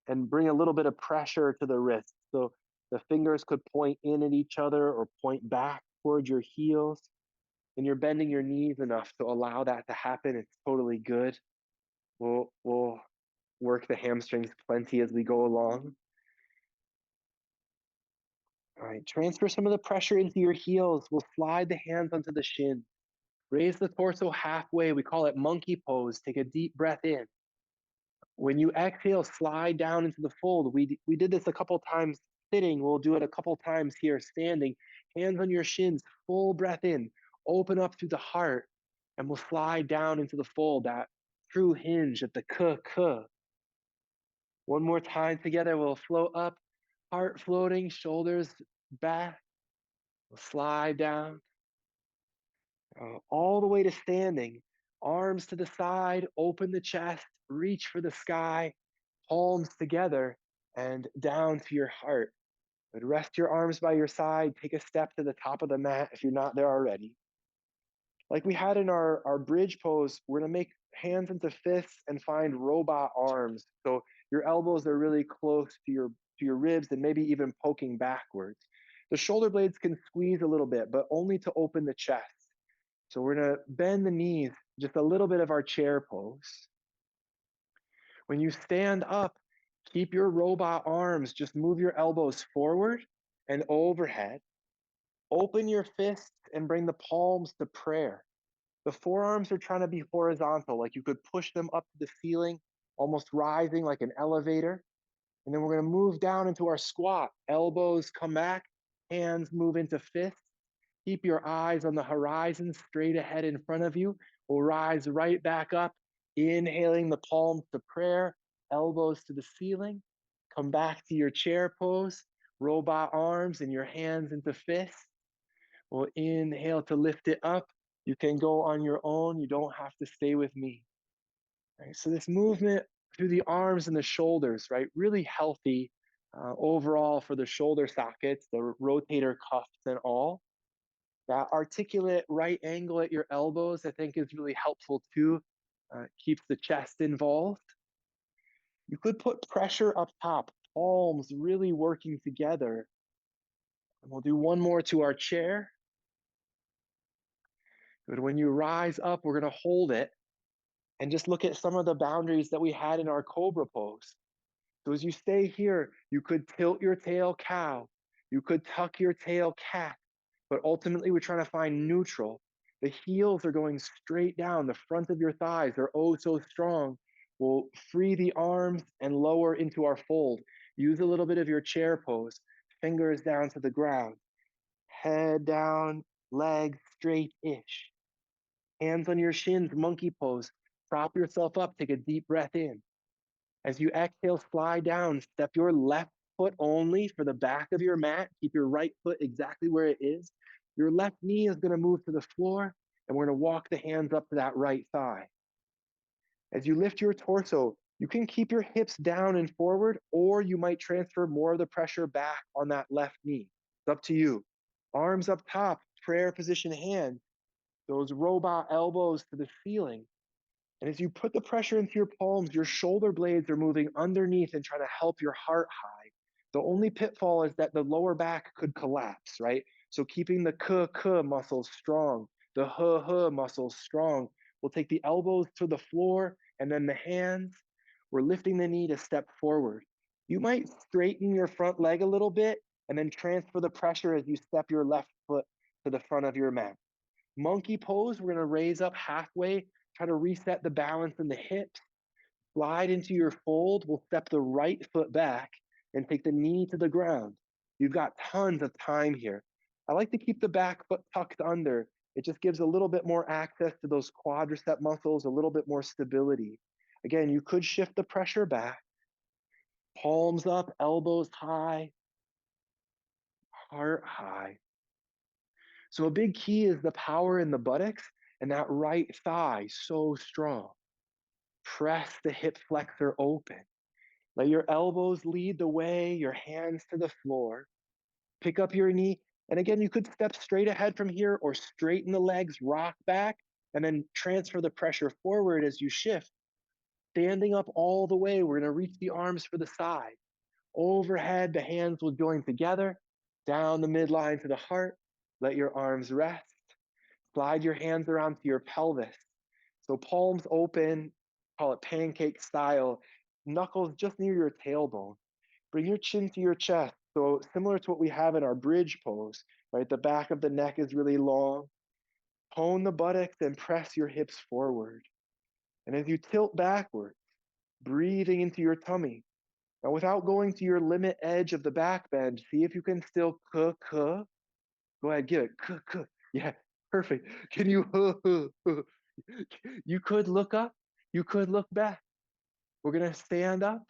and bring a little bit of pressure to the wrists. So the fingers could point in at each other or point back toward your heels. And you're bending your knees enough to allow that to happen. It's totally good. We'll work the hamstrings plenty as we go along. All right, transfer some of the pressure into your heels. We'll slide the hands onto the shin. Raise the torso halfway. We call it monkey pose. Take a deep breath in. When you exhale, slide down into the fold. We did this a couple times sitting. We'll do it a couple times here standing. Hands on your shins, full breath in. Open up through the heart, and we'll slide down into the fold, that true hinge at the k. One more time together. We'll float up, heart floating, shoulders back. We'll slide down all the way to standing. Arms to the side, open the chest, reach for the sky, palms together, and down to your heart. But rest your arms by your side. Take a step to the top of the mat if you're not there already. Like we had in our bridge pose, we're going to make hands into fists and find robot arms. So your elbows are really close to your ribs and maybe even poking backwards. The shoulder blades can squeeze a little bit, but only to open the chest. So we're going to bend the knees, just a little bit of our chair pose. When you stand up, keep your robot arms, just move your elbows forward and overhead. Open your fists and bring the palms to prayer. The forearms are trying to be horizontal, like you could push them up to the ceiling, almost rising like an elevator. And then we're going to move down into our squat. Elbows come back, hands move into fists. Keep your eyes on the horizon, straight ahead in front of you. We'll rise right back up, inhaling the palms to prayer, elbows to the ceiling. Come back to your chair pose, robot arms and your hands into fists. We'll inhale to lift it up. You can go on your own. You don't have to stay with me. Right, so this movement through the arms and the shoulders, right? Really healthy overall for the shoulder sockets, the rotator cuffs and all. That articulate right angle at your elbows, I think, is really helpful too. Keeps the chest involved. You could put pressure up top, palms really working together. And we'll do one more to our chair. But when you rise up, we're going to hold it and just look at some of the boundaries that we had in our cobra pose. So as you stay here, you could tilt your tail cow. You could tuck your tail cat. But ultimately, we're trying to find neutral. The heels are going straight down. The front of your thighs are oh so strong. We'll free the arms and lower into our fold. Use a little bit of your chair pose, fingers down to the ground, head down, legs straight-ish. Hands on your shins, monkey pose. Prop yourself up, take a deep breath in. As you exhale, slide down, step your left foot only for the back of your mat. Keep your right foot exactly where it is. Your left knee is going to move to the floor, and we're going to walk the hands up to that right thigh. As you lift your torso, you can keep your hips down and forward, or you might transfer more of the pressure back on that left knee. It's up to you. Arms up top, prayer position hand, those robot elbows to the ceiling. And as you put the pressure into your palms, your shoulder blades are moving underneath and trying to help your heart high. The only pitfall is that the lower back could collapse, right? So keeping the k muscles strong, the h muscles strong. We'll take the elbows to the floor and then the hands. We're lifting the knee to step forward. You might straighten your front leg a little bit and then transfer the pressure as you step your left foot to the front of your mat. Monkey pose, we're going to raise up halfway, try to reset the balance in the hips, slide into your fold. We'll step the right foot back and take the knee to the ground. You've got tons of time here. I like to keep the back foot tucked under. It just gives a little bit more access to those quadricep muscles, a little bit more stability. Again, you could shift the pressure back, palms up, elbows high, heart high. So a big key is the power in the buttocks and that right thigh so strong. Press the hip flexor open. Let your elbows lead the way, your hands to the floor. Pick up your knee. And again, you could step straight ahead from here or straighten the legs, rock back, and then transfer the pressure forward as you shift. Standing up all the way, we're going to reach the arms for the side. Overhead, the hands will join together, down the midline to the heart. Let your arms rest. Slide your hands around to your pelvis. So palms open, call it pancake style, knuckles just near your tailbone. Bring your chin to your chest. So similar to what we have in our bridge pose, right? The back of the neck is really long. Hone the buttocks and press your hips forward. And as you tilt backwards, breathing into your tummy. Now, without going to your limit edge of the back bend, see if you can still Go ahead, give it. Yeah, perfect. Can you? You could look up. You could look back. We're going to stand up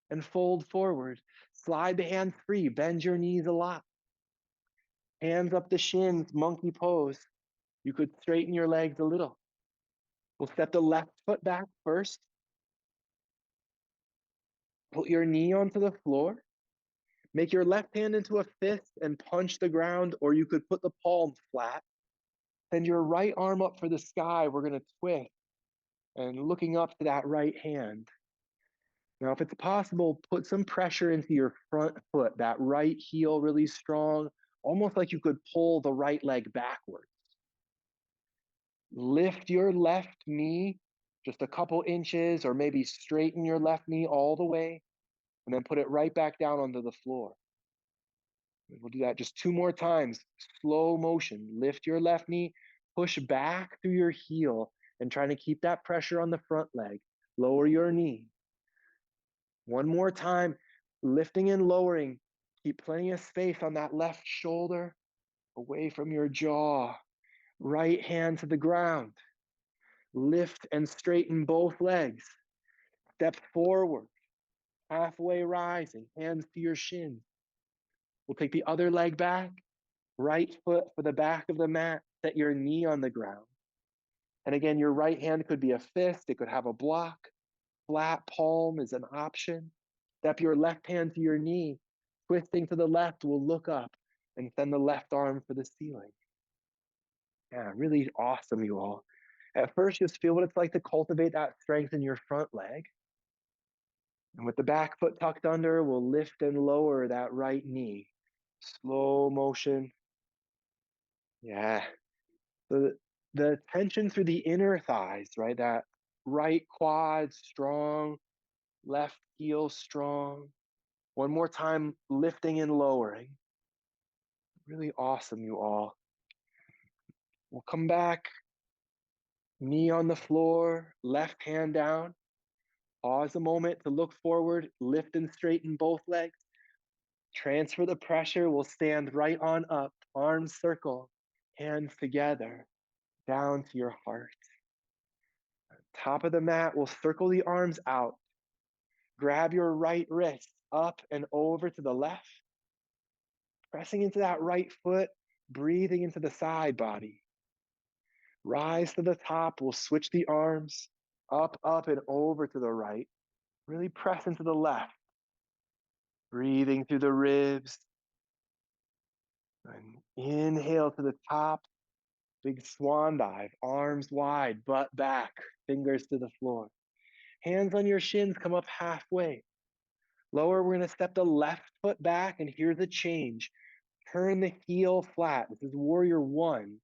and fold forward. Slide the hands free. Bend your knees a lot. Hands up the shins, monkey pose. You could straighten your legs a little. We'll step the left foot back first. Put your knee onto the floor. Make your left hand into a fist and punch the ground, or you could put the palms flat. Send your right arm up for the sky. We're going to twist and looking up to that right hand. Now, if it's possible, put some pressure into your front foot, that right heel really strong, almost like you could pull the right leg backwards. Lift your left knee just a couple inches, or maybe straighten your left knee all the way, and then put it right back down onto the floor. We'll do that just 2 more times. Slow motion. Lift your left knee, push back through your heel, and trying to keep that pressure on the front leg. Lower your knee. 1 more time, lifting and lowering. Keep plenty of space on that left shoulder, away from your jaw. Right hand to the ground. Lift and straighten both legs. Step forward, halfway rising, hands to your shins. We'll take the other leg back, right foot for the back of the mat, set your knee on the ground. And again, your right hand could be a fist, it could have a block. Flat palm is an option. Step your left hand to your knee, twisting to the left, we'll look up and send the left arm for the ceiling. Yeah, really awesome, you all. At first, just feel what it's like to cultivate that strength in your front leg. And with the back foot tucked under, we'll lift and lower that right knee. Slow motion. Yeah. The tension through the inner thighs, right? That right quad strong, left heel strong. 1 more time, lifting and lowering. Really awesome, you all. We'll come back, knee on the floor, left hand down. Pause a moment to look forward, lift and straighten both legs. Transfer the pressure. We'll stand right on up, arms circle, hands together, down to your heart. Top of the mat, we'll circle the arms out. Grab your right wrist up and over to the left, pressing into that right foot, breathing into the side body. Rise to the top, we'll switch the arms up, up, and over to the right. Really press into the left, breathing through the ribs. And inhale to the top, big swan dive, arms wide, butt back, fingers to the floor. Hands on your shins, come up halfway. Lower, we're gonna step the left foot back, and here's a change. Turn the heel flat. This is warrior one.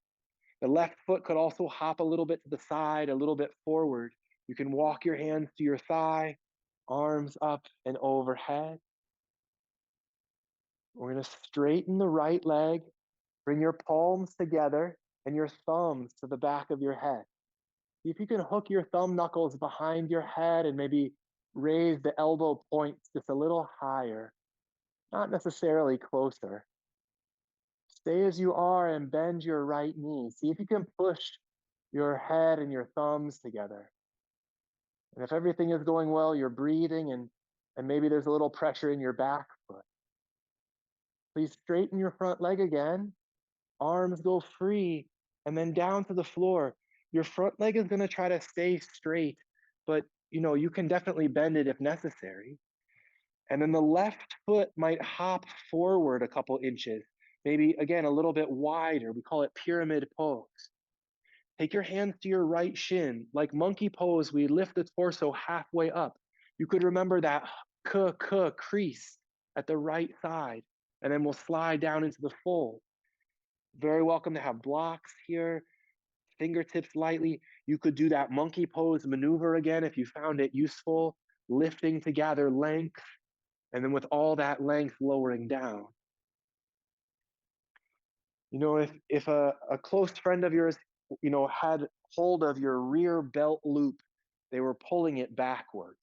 The left foot could also hop a little bit to the side, a little bit forward. You can walk your hands to your thigh, arms up and overhead. We're gonna straighten the right leg, bring your palms together and your thumbs to the back of your head. See if you can hook your thumb knuckles behind your head and maybe raise the elbow points just a little higher, not necessarily closer. Stay as you are and bend your right knee. See if you can push your head and your thumbs together. And if everything is going well, you're breathing and maybe there's a little pressure in your back foot. Please straighten your front leg again. Arms go free and then down to the floor. Your front leg is going to try to stay straight, but you can definitely bend it if necessary. And then the left foot might hop forward a couple inches, maybe again a little bit wider. We call it pyramid pose. Take your hands to your right shin. Like monkey pose, we lift the torso halfway up. You could remember that crease at the right side, and then we'll slide down into the fold. Very welcome to have blocks here, fingertips lightly. You could do that monkey pose maneuver again if you found it useful, lifting to gather length, and then with all that length lowering down. If a close friend of yours, had hold of your rear belt loop, they were pulling it backwards.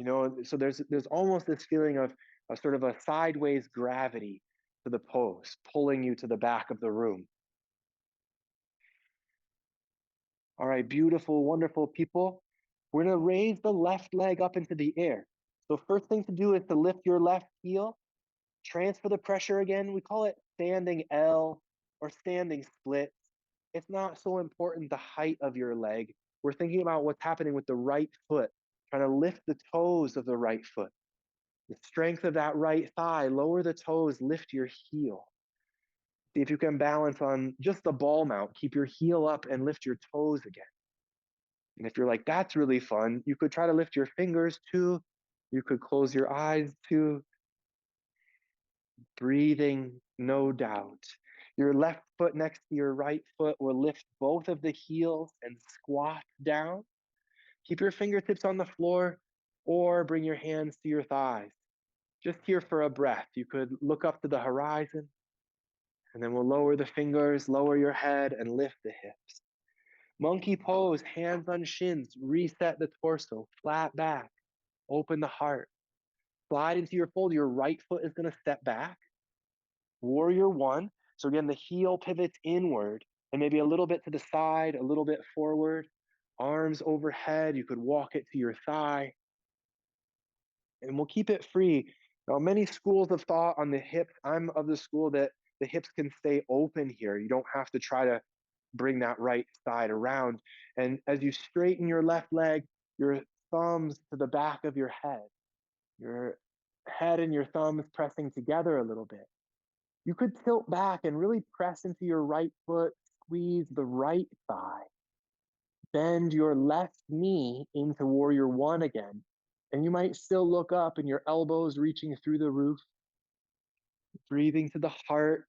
So there's almost this feeling of a sort of a sideways gravity to the pose, pulling you to the back of the room. All right, beautiful, wonderful people. We're gonna raise the left leg up into the air. So first thing to do is to lift your left heel, transfer the pressure again. We call it standing L or standing split. It's not so important the height of your leg. We're thinking about what's happening with the right foot, trying to lift the toes of the right foot. The strength of that right thigh, lower the toes, lift your heel. See if you can balance on just the ball mount. Keep your heel up and lift your toes again. And if you're like, that's really fun, you could try to lift your fingers too. You could close your eyes too. Breathing, no doubt. Your left foot next to your right foot will lift both of the heels and squat down. Keep your fingertips on the floor or bring your hands to your thighs. Just here for a breath. You could look up to the horizon and then we'll lower the fingers, lower your head and lift the hips. Monkey pose, hands on shins, reset the torso, flat back, open the heart. Slide into your fold. Your right foot is going to step back. Warrior one. So again, the heel pivots inward and maybe a little bit to the side, a little bit forward. Arms overhead. You could walk it to your thigh. And we'll keep it free. Now, many schools of thought on the hip. I'm of the school that the hips can stay open here. You don't have to try to bring that right side around. And as you straighten your left leg, your thumbs to the back of your head. Your head and your thumbs pressing together a little bit. You could tilt back and really press into your right foot, squeeze the right thigh. Bend your left knee into warrior one again. And you might still look up and your elbows reaching through the roof. Breathing to the heart.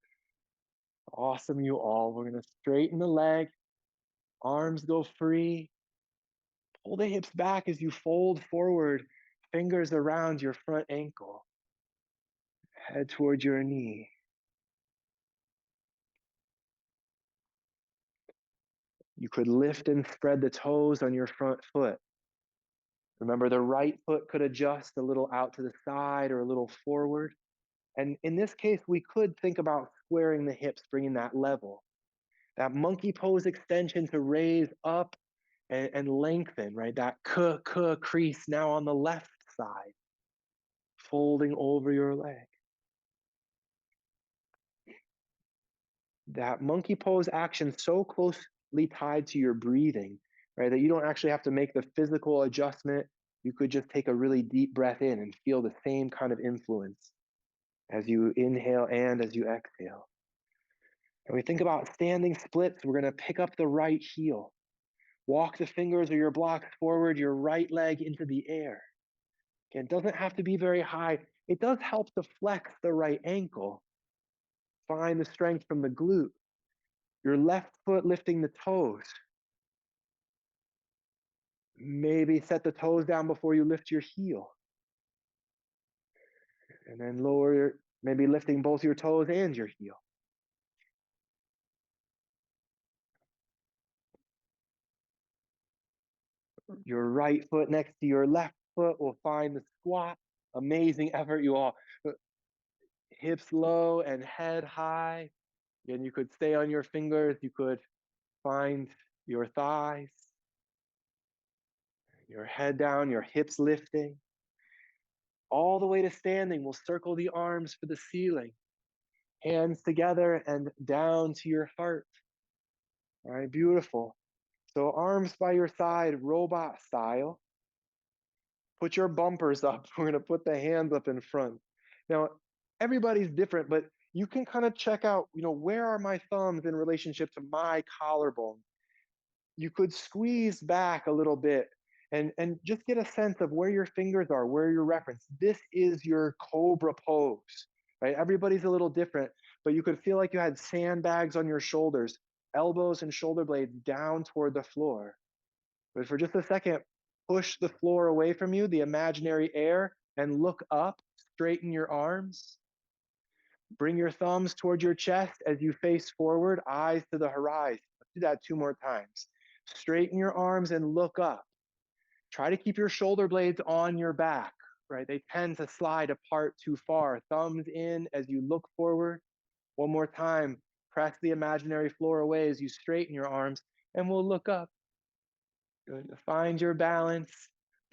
Awesome, you all. We're going to straighten the leg. Arms go free. Pull the hips back as you fold forward, fingers around your front ankle. Head towards your knee. You could lift and spread the toes on your front foot. Remember, the right foot could adjust a little out to the side or a little forward. And in this case, we could think about squaring the hips, bringing that level. That monkey pose extension to raise up and lengthen, right? That crease now on the left side, folding over your leg. That monkey pose action so closely tied to your breathing, right? That you don't actually have to make the physical adjustment. You could just take a really deep breath in and feel the same kind of influence as you inhale and as you exhale. And we think about standing splits, we're going to pick up the right heel. Walk the fingers or your blocks forward, your right leg into the air. Again, it doesn't have to be very high. It does help to flex the right ankle. Find the strength from the glute. Your left foot lifting the toes. Maybe set the toes down before you lift your heel. And then maybe lifting both your toes and your heel. Your right foot next to your left foot will find the squat. Amazing effort, you all. Hips low and head high. And you could stay on your fingers. You could find your thighs, your head down, your hips lifting. All the way to standing, we'll circle the arms for the ceiling. Hands together and down to your heart. All right, beautiful. So arms by your side, robot style. Put your bumpers up. We're going to put the hands up in front. Now, everybody's different, but you can kind of check out, where are my thumbs in relationship to my collarbone? You could squeeze back a little bit and just get a sense of where your fingers are, where your reference. This is your cobra pose, right? Everybody's a little different, but you could feel like you had sandbags on your shoulders, elbows and shoulder blades down toward the floor. But for just a second, push the floor away from you, the imaginary air, and look up, straighten your arms. Bring your thumbs toward your chest as you face forward, eyes to the horizon. Let's do that 2 more times. Straighten your arms and look up. Try to keep your shoulder blades on your back, right? They tend to slide apart too far. Thumbs in as you look forward. One more time. Press the imaginary floor away as you straighten your arms, and we'll look up. Good. Find your balance.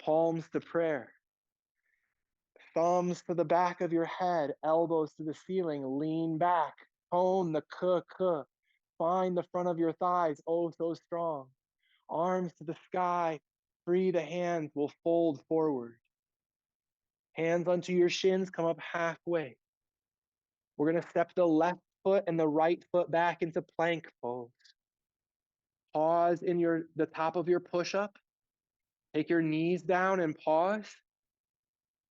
Palms to prayer. Thumbs to the back of your head, elbows to the ceiling, lean back, tone the k. Find the front of your thighs, oh so strong. Arms to the sky, free the hands, will fold forward. Hands onto your shins, come up halfway. We're going to step the left foot and the right foot back into plank pose. Pause in the top of your push-up. Take your knees down and pause.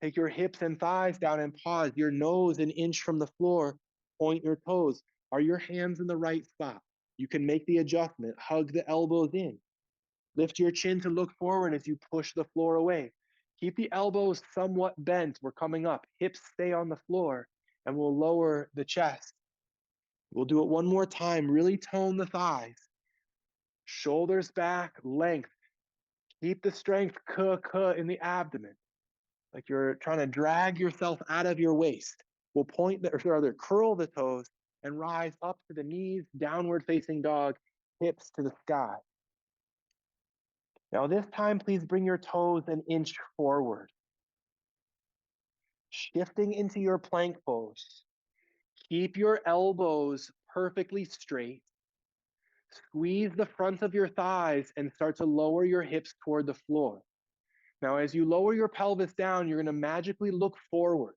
Take your hips and thighs down and pause. Your nose an inch from the floor. Point your toes. Are your hands in the right spot? You can make the adjustment. Hug the elbows in. Lift your chin to look forward as you push the floor away. Keep the elbows somewhat bent. We're coming up. Hips stay on the floor, and we'll lower the chest. We'll do it one more time. Really tone the thighs. Shoulders back, length. Keep the strength in the abdomen. Like you're trying to drag yourself out of your waist. We'll curl the toes and rise up to the knees, downward facing dog, hips to the sky. Now this time, please bring your toes an inch forward. Shifting into your plank pose. Keep your elbows perfectly straight. Squeeze the front of your thighs and start to lower your hips toward the floor. Now, as you lower your pelvis down, you're going to magically look forward.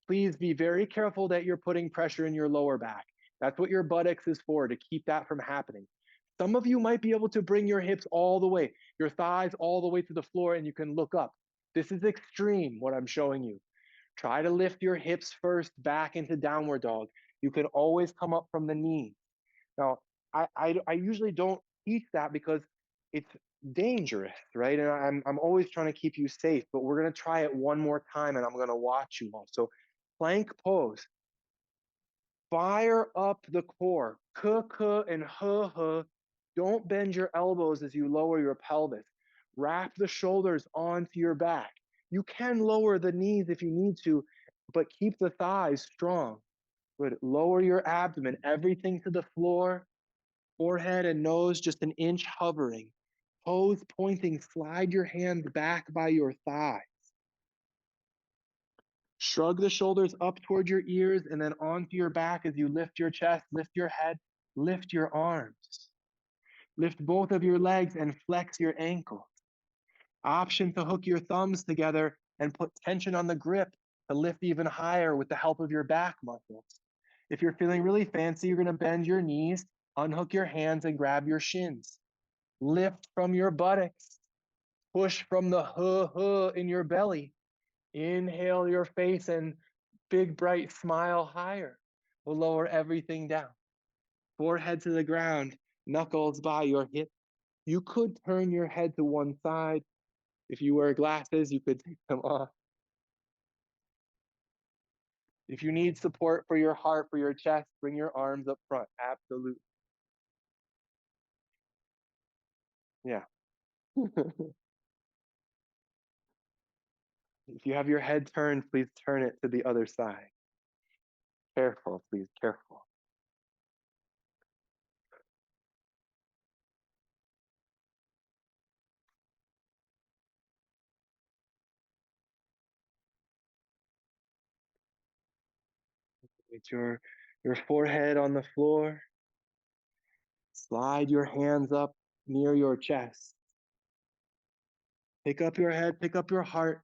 Please be very careful that you're putting pressure in your lower back. That's what your buttocks is for, to keep that from happening. Some of you might be able to bring your hips all the way, your thighs all the way to the floor, and you can look up. This is extreme, what I'm showing you. Try to lift your hips first back into downward dog. You can always come up from the knees. Now, I usually don't teach that because it's dangerous, right? And I'm always trying to keep you safe, but we're going to try it one more time and I'm going to watch you all. So plank pose. Fire up the core. K and h. Don't bend your elbows as you lower your pelvis. Wrap the shoulders onto your back. You can lower the knees if you need to, but keep the thighs strong. Good. Lower your abdomen, everything to the floor, forehead and nose just an inch hovering. Toes pointing, slide your hands back by your thighs. Shrug the shoulders up toward your ears and then onto your back as you lift your chest, lift your head, lift your arms. Lift both of your legs and flex your ankles. Option to hook your thumbs together and put tension on the grip to lift even higher with the help of your back muscles. If you're feeling really fancy, you're going to bend your knees, unhook your hands, and grab your shins. Lift from your buttocks. Push from the huh in your belly. Inhale your face and big bright smile higher. We'll lower everything down. Forehead to the ground, knuckles by your hip. You could turn your head to one side. If you wear glasses, you could take them off. If you need support for your heart, for your chest, bring your arms up front. Absolutely. Yeah. If you have your head turned, please turn it to the other side. Careful, please, careful. Get your forehead on the floor. Slide your hands up near your chest. Pick up your head, pick up your heart.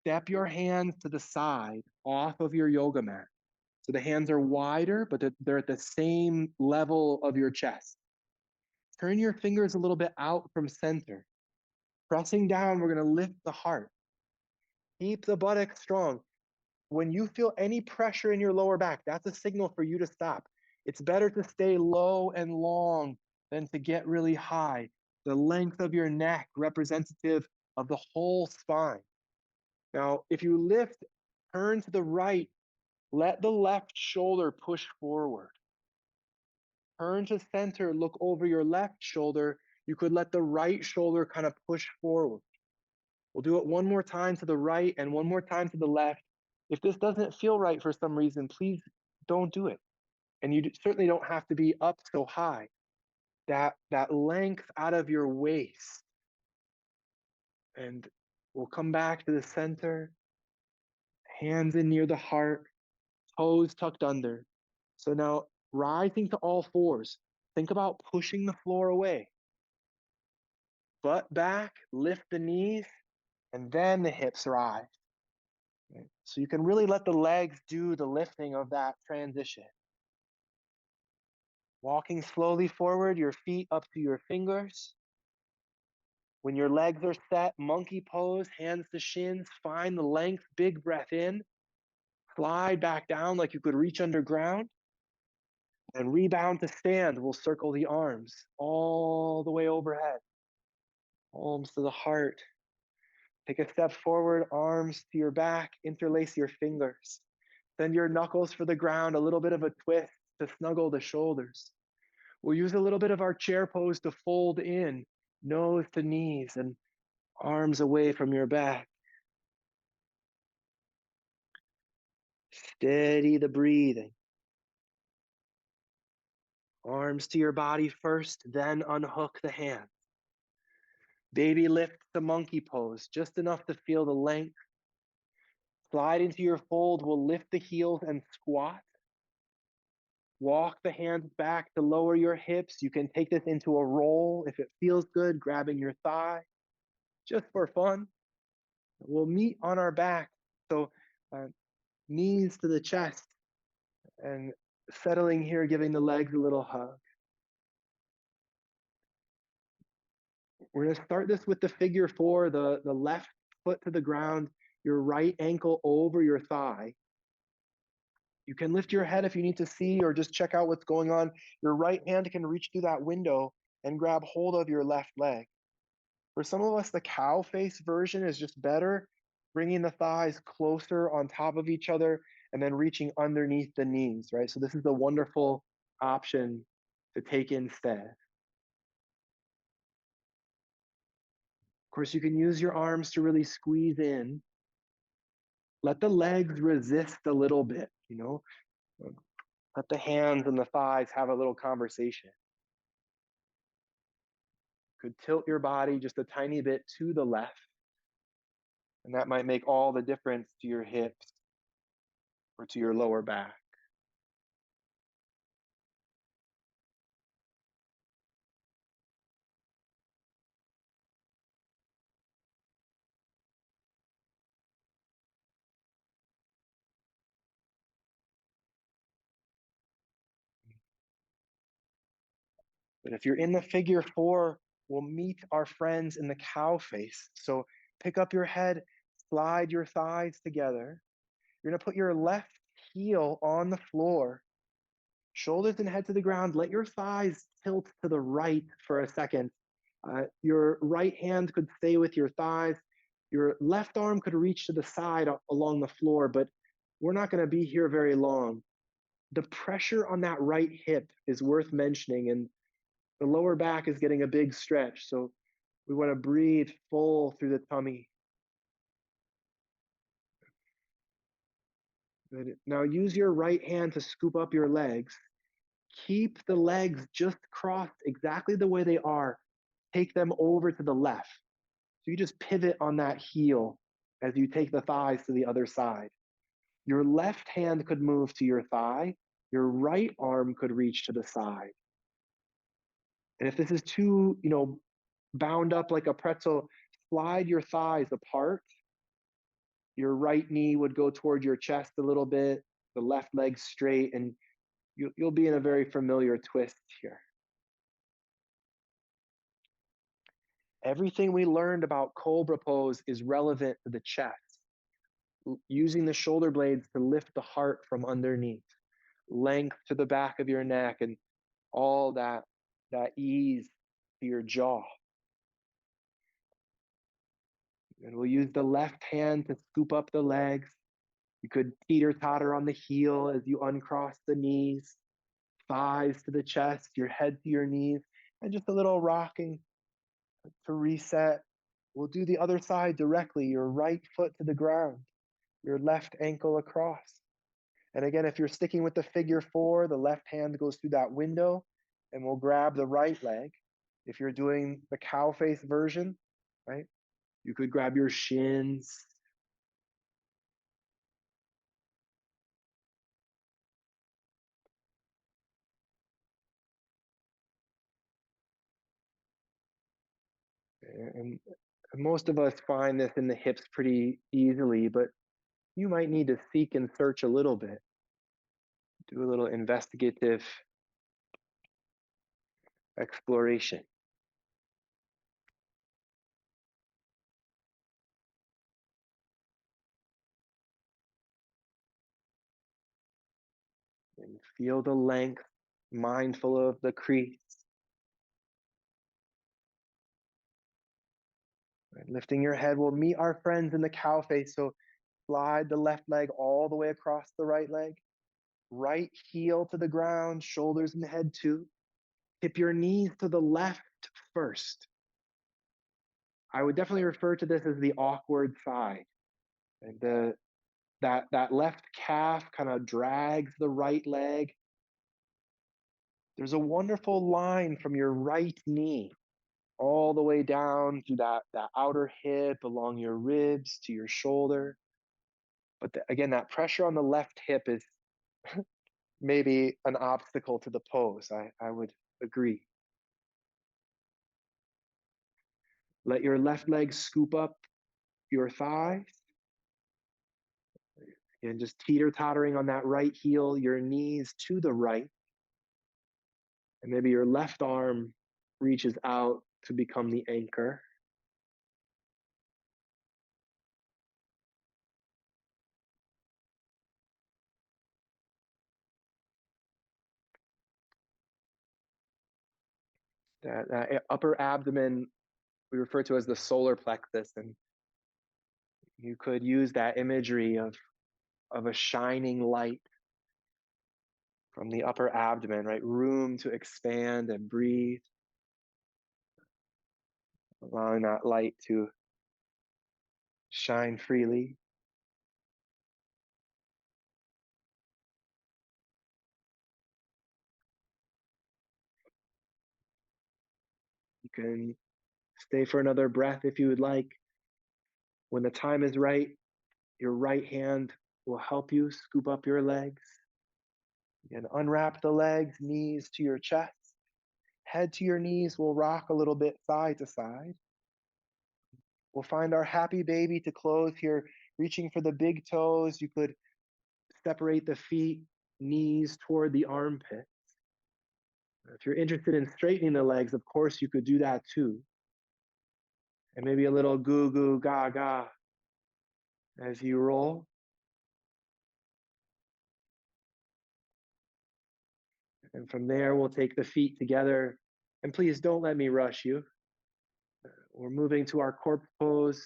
Step your hands to the side off of your yoga mat. So the hands are wider, but they're at the same level of your chest. Turn your fingers a little bit out from center. Pressing down, we're going to lift the heart. Keep the buttocks strong. When you feel any pressure in your lower back, that's a signal for you to stop. It's better to stay low and long than to get really high. The length of your neck representative of the whole spine. Now, if you lift, turn to the right, let the left shoulder push forward. Turn to center, look over your left shoulder. You could let the right shoulder kind of push forward. We'll do it one more time to the right and one more time to the left. If this doesn't feel right for some reason, please don't do it. And you certainly don't have to be up so high. That length out of your waist. And we'll come back to the center. Hands in near the heart, toes tucked under. So now rising to all fours. Think about pushing the floor away. Butt back, lift the knees, and then the hips rise. So you can really let the legs do the lifting of that transition. Walking slowly forward, your feet up to your fingers. When your legs are set, monkey pose, hands to shins, find the length, big breath in. Slide back down like you could reach underground. And rebound to stand. We'll circle the arms all the way overhead. Palms to the heart. Take a step forward, arms to your back, interlace your fingers. Send your knuckles for the ground, a little bit of a twist to snuggle the shoulders. We'll use a little bit of our chair pose to fold in, nose to knees, and arms away from your back. Steady the breathing. Arms to your body first, then unhook the hands. Baby lift the monkey pose, just enough to feel the length. Slide into your fold, we'll lift the heels and squat. Walk the hands back to lower your hips. You can take this into a roll if it feels good, grabbing your thigh, just for fun. We'll meet on our back, so knees to the chest, and settling here, giving the legs a little hug. We're going to start this with the figure four, the left foot to the ground, your right ankle over your thigh. You can lift your head if you need to see or just check out what's going on. Your right hand can reach through that window and grab hold of your left leg. For some of us, the cow face version is just better, bringing the thighs closer on top of each other and then reaching underneath the knees, right? So this is a wonderful option to take instead. course, you can use your arms to really squeeze in. Let the legs resist a little bit, Let the hands and the thighs have a little conversation. Could tilt your body just a tiny bit to the left, and that might make all the difference to your hips or to your lower back. But if you're in the figure four, we'll meet our friends in the cow face. So pick up your head, slide your thighs together. You're going to put your left heel on the floor, shoulders and head to the ground. Let your thighs tilt to the right for a second. Your right hand could stay with your thighs. Your left arm could reach to the side along the floor, but we're not going to be here very long. The pressure on that right hip is worth mentioning, and the lower back is getting a big stretch. So we want to breathe full through the tummy. Good. Now use your right hand to scoop up your legs. Keep the legs just crossed exactly the way they are. Take them over to the left. So you just pivot on that heel as you take the thighs to the other side. Your left hand could move to your thigh. Your right arm could reach to the side. And if this is too, bound up like a pretzel, slide your thighs apart. Your right knee would go toward your chest a little bit, the left leg straight, and you'll be in a very familiar twist here. Everything we learned about cobra pose is relevant to the chest. Using the shoulder blades to lift the heart from underneath, length to the back of your neck, and all that ease to your jaw. And we'll use the left hand to scoop up the legs. You could teeter-totter on the heel as you uncross the knees, thighs to the chest, your head to your knees, and just a little rocking to reset. We'll do the other side directly, your right foot to the ground, your left ankle across. And again, if you're sticking with the figure four, the left hand goes through that window and we'll grab the right leg. If you're doing the cow face version, right, you could grab your shins. And most of us find this in the hips pretty easily, but you might need to seek and search a little bit, do a little investigative exploration. And feel the length, mindful of the crease. And lifting your head, we'll meet our friends in the cow face. So slide the left leg all the way across the right leg. Right heel to the ground, shoulders and head too. Tip your knees to the left first. I would definitely refer to this as the awkward side. And that left calf kind of drags the right leg. There's a wonderful line from your right knee all the way down to that outer hip, along your ribs to your shoulder. But again, that pressure on the left hip is maybe an obstacle to the pose. I would agree. Let your left leg scoop up your thighs. And just teeter-tottering on that right heel, your knees to the right. And maybe your left arm reaches out to become the anchor. That upper abdomen we refer to as the solar plexus, and you could use that imagery of a shining light from the upper abdomen, right? Room to expand and breathe. allowing that light to shine freely. You can stay for another breath if you would like. When the time is right, your right hand will help you scoop up your legs. And unwrap the legs, knees to your chest. Head to your knees will rock a little bit side to side. We'll find our happy baby to close here, reaching for the big toes. You could separate the feet, knees toward the armpit. If you're interested in straightening the legs, of course, you could do that too. And maybe a little goo goo gaga as you roll. And from there, we'll take the feet together. And please don't let me rush you. We're moving to our corpse pose.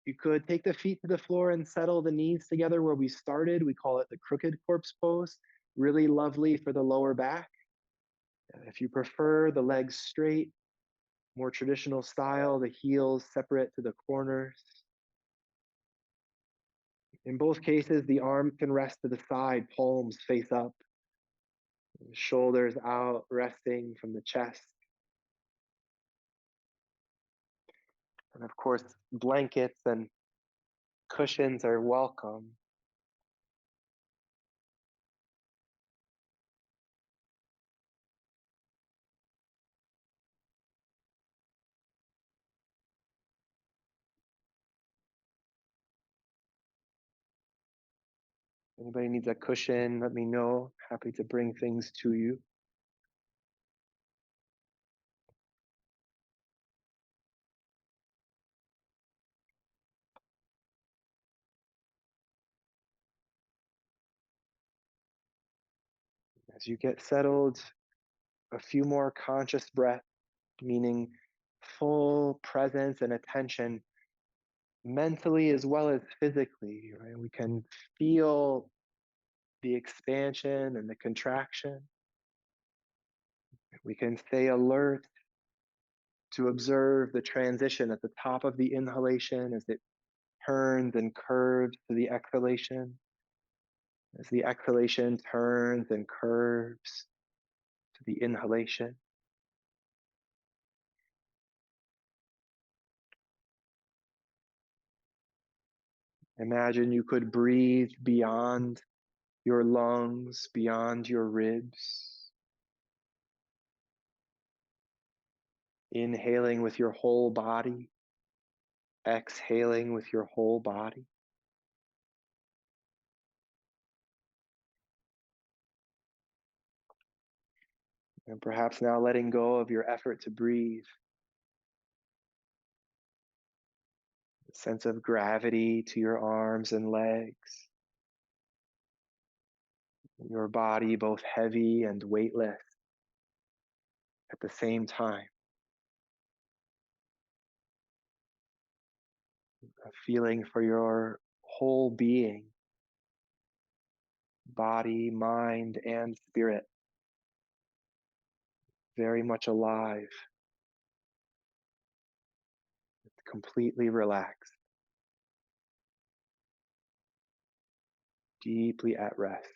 You could take the feet to the floor and settle the knees together where we started. We call it the crooked corpse pose. Really lovely for the lower back. If you prefer, the legs straight, more traditional style, the heels separate to the corners. In both cases, the arms can rest to the side, palms face up, shoulders out, resting from the chest. And of course, blankets and cushions are welcome. Anybody needs a cushion, let me know. Happy to bring things to you. As you get settled, a few more conscious breaths, meaning full presence and attention mentally as well as physically. Right? We can feel the expansion and the contraction. We can stay alert to observe the transition at the top of the inhalation as it turns and curves to the exhalation, as the exhalation turns and curves to the inhalation. Imagine you could breathe beyond your lungs, beyond your ribs, inhaling with your whole body, exhaling with your whole body. And perhaps now letting go of your effort to breathe, a sense of gravity to your arms and legs, your body both heavy and weightless at the same time. A feeling for your whole being, body, mind, and spirit, very much alive, completely relaxed, deeply at rest.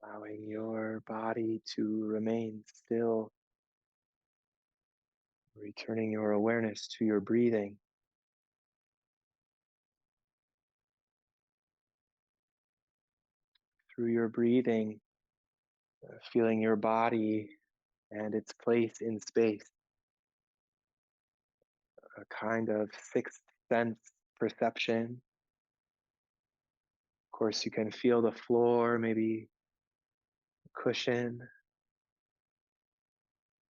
allowing your body to remain still, returning your awareness to your breathing. Through your breathing, feeling your body and its place in space, a kind of sixth sense perception. Of course, you can feel the floor, maybe a cushion.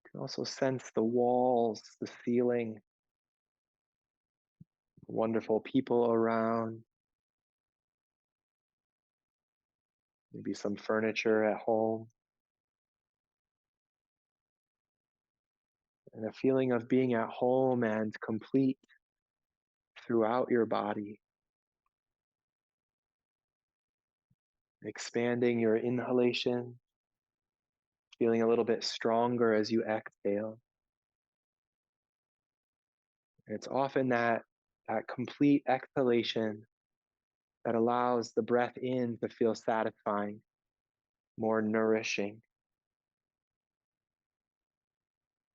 You can also sense the walls, the ceiling, wonderful people around, maybe some furniture at home, and a feeling of being at home and complete throughout your body. Expanding your inhalation, feeling a little bit stronger as you exhale. And it's often that complete exhalation that allows the breath in to feel satisfying, more nourishing.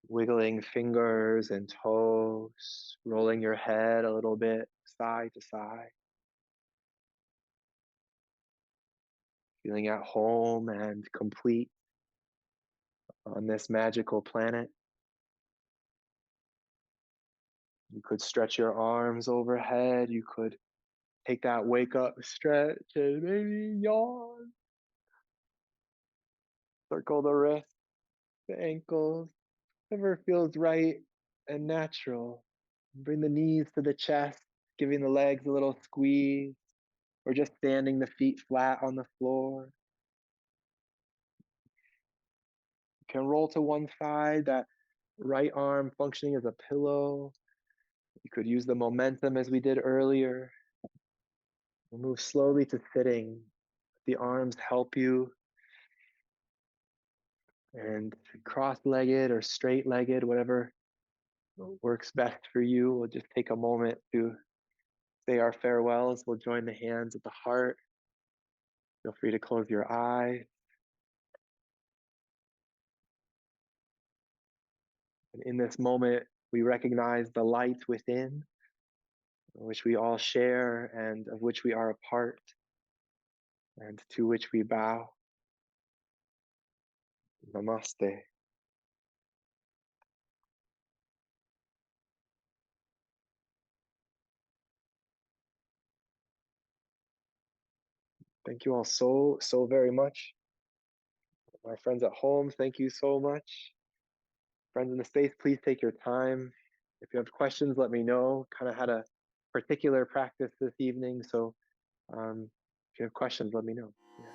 Wiggling fingers and toes, rolling your head a little bit side to side, feeling at home and complete on this magical planet. You could stretch your arms overhead. You could take that wake up stretch and maybe yawn. Circle the wrists, the ankles, whatever feels right and natural. Bring the knees to the chest, giving the legs a little squeeze, or just standing the feet flat on the floor. You can roll to one side, that right arm functioning as a pillow. You could use the momentum as we did earlier. We'll move slowly to sitting. The arms help you, and cross-legged or straight-legged, whatever works best for you. We'll just take a moment to say our farewells. We'll join the hands at the heart. Feel free to close your eyes. And in this moment, we recognize the light within, which we all share and of which we are a part, and to which we bow. Namaste. Thank you all so very much. My friends at home, thank you so much. Friends in the space, please take your time. If you have questions, let me know. Kind of had a particular practice this evening, so if you have questions, let me know. Yeah.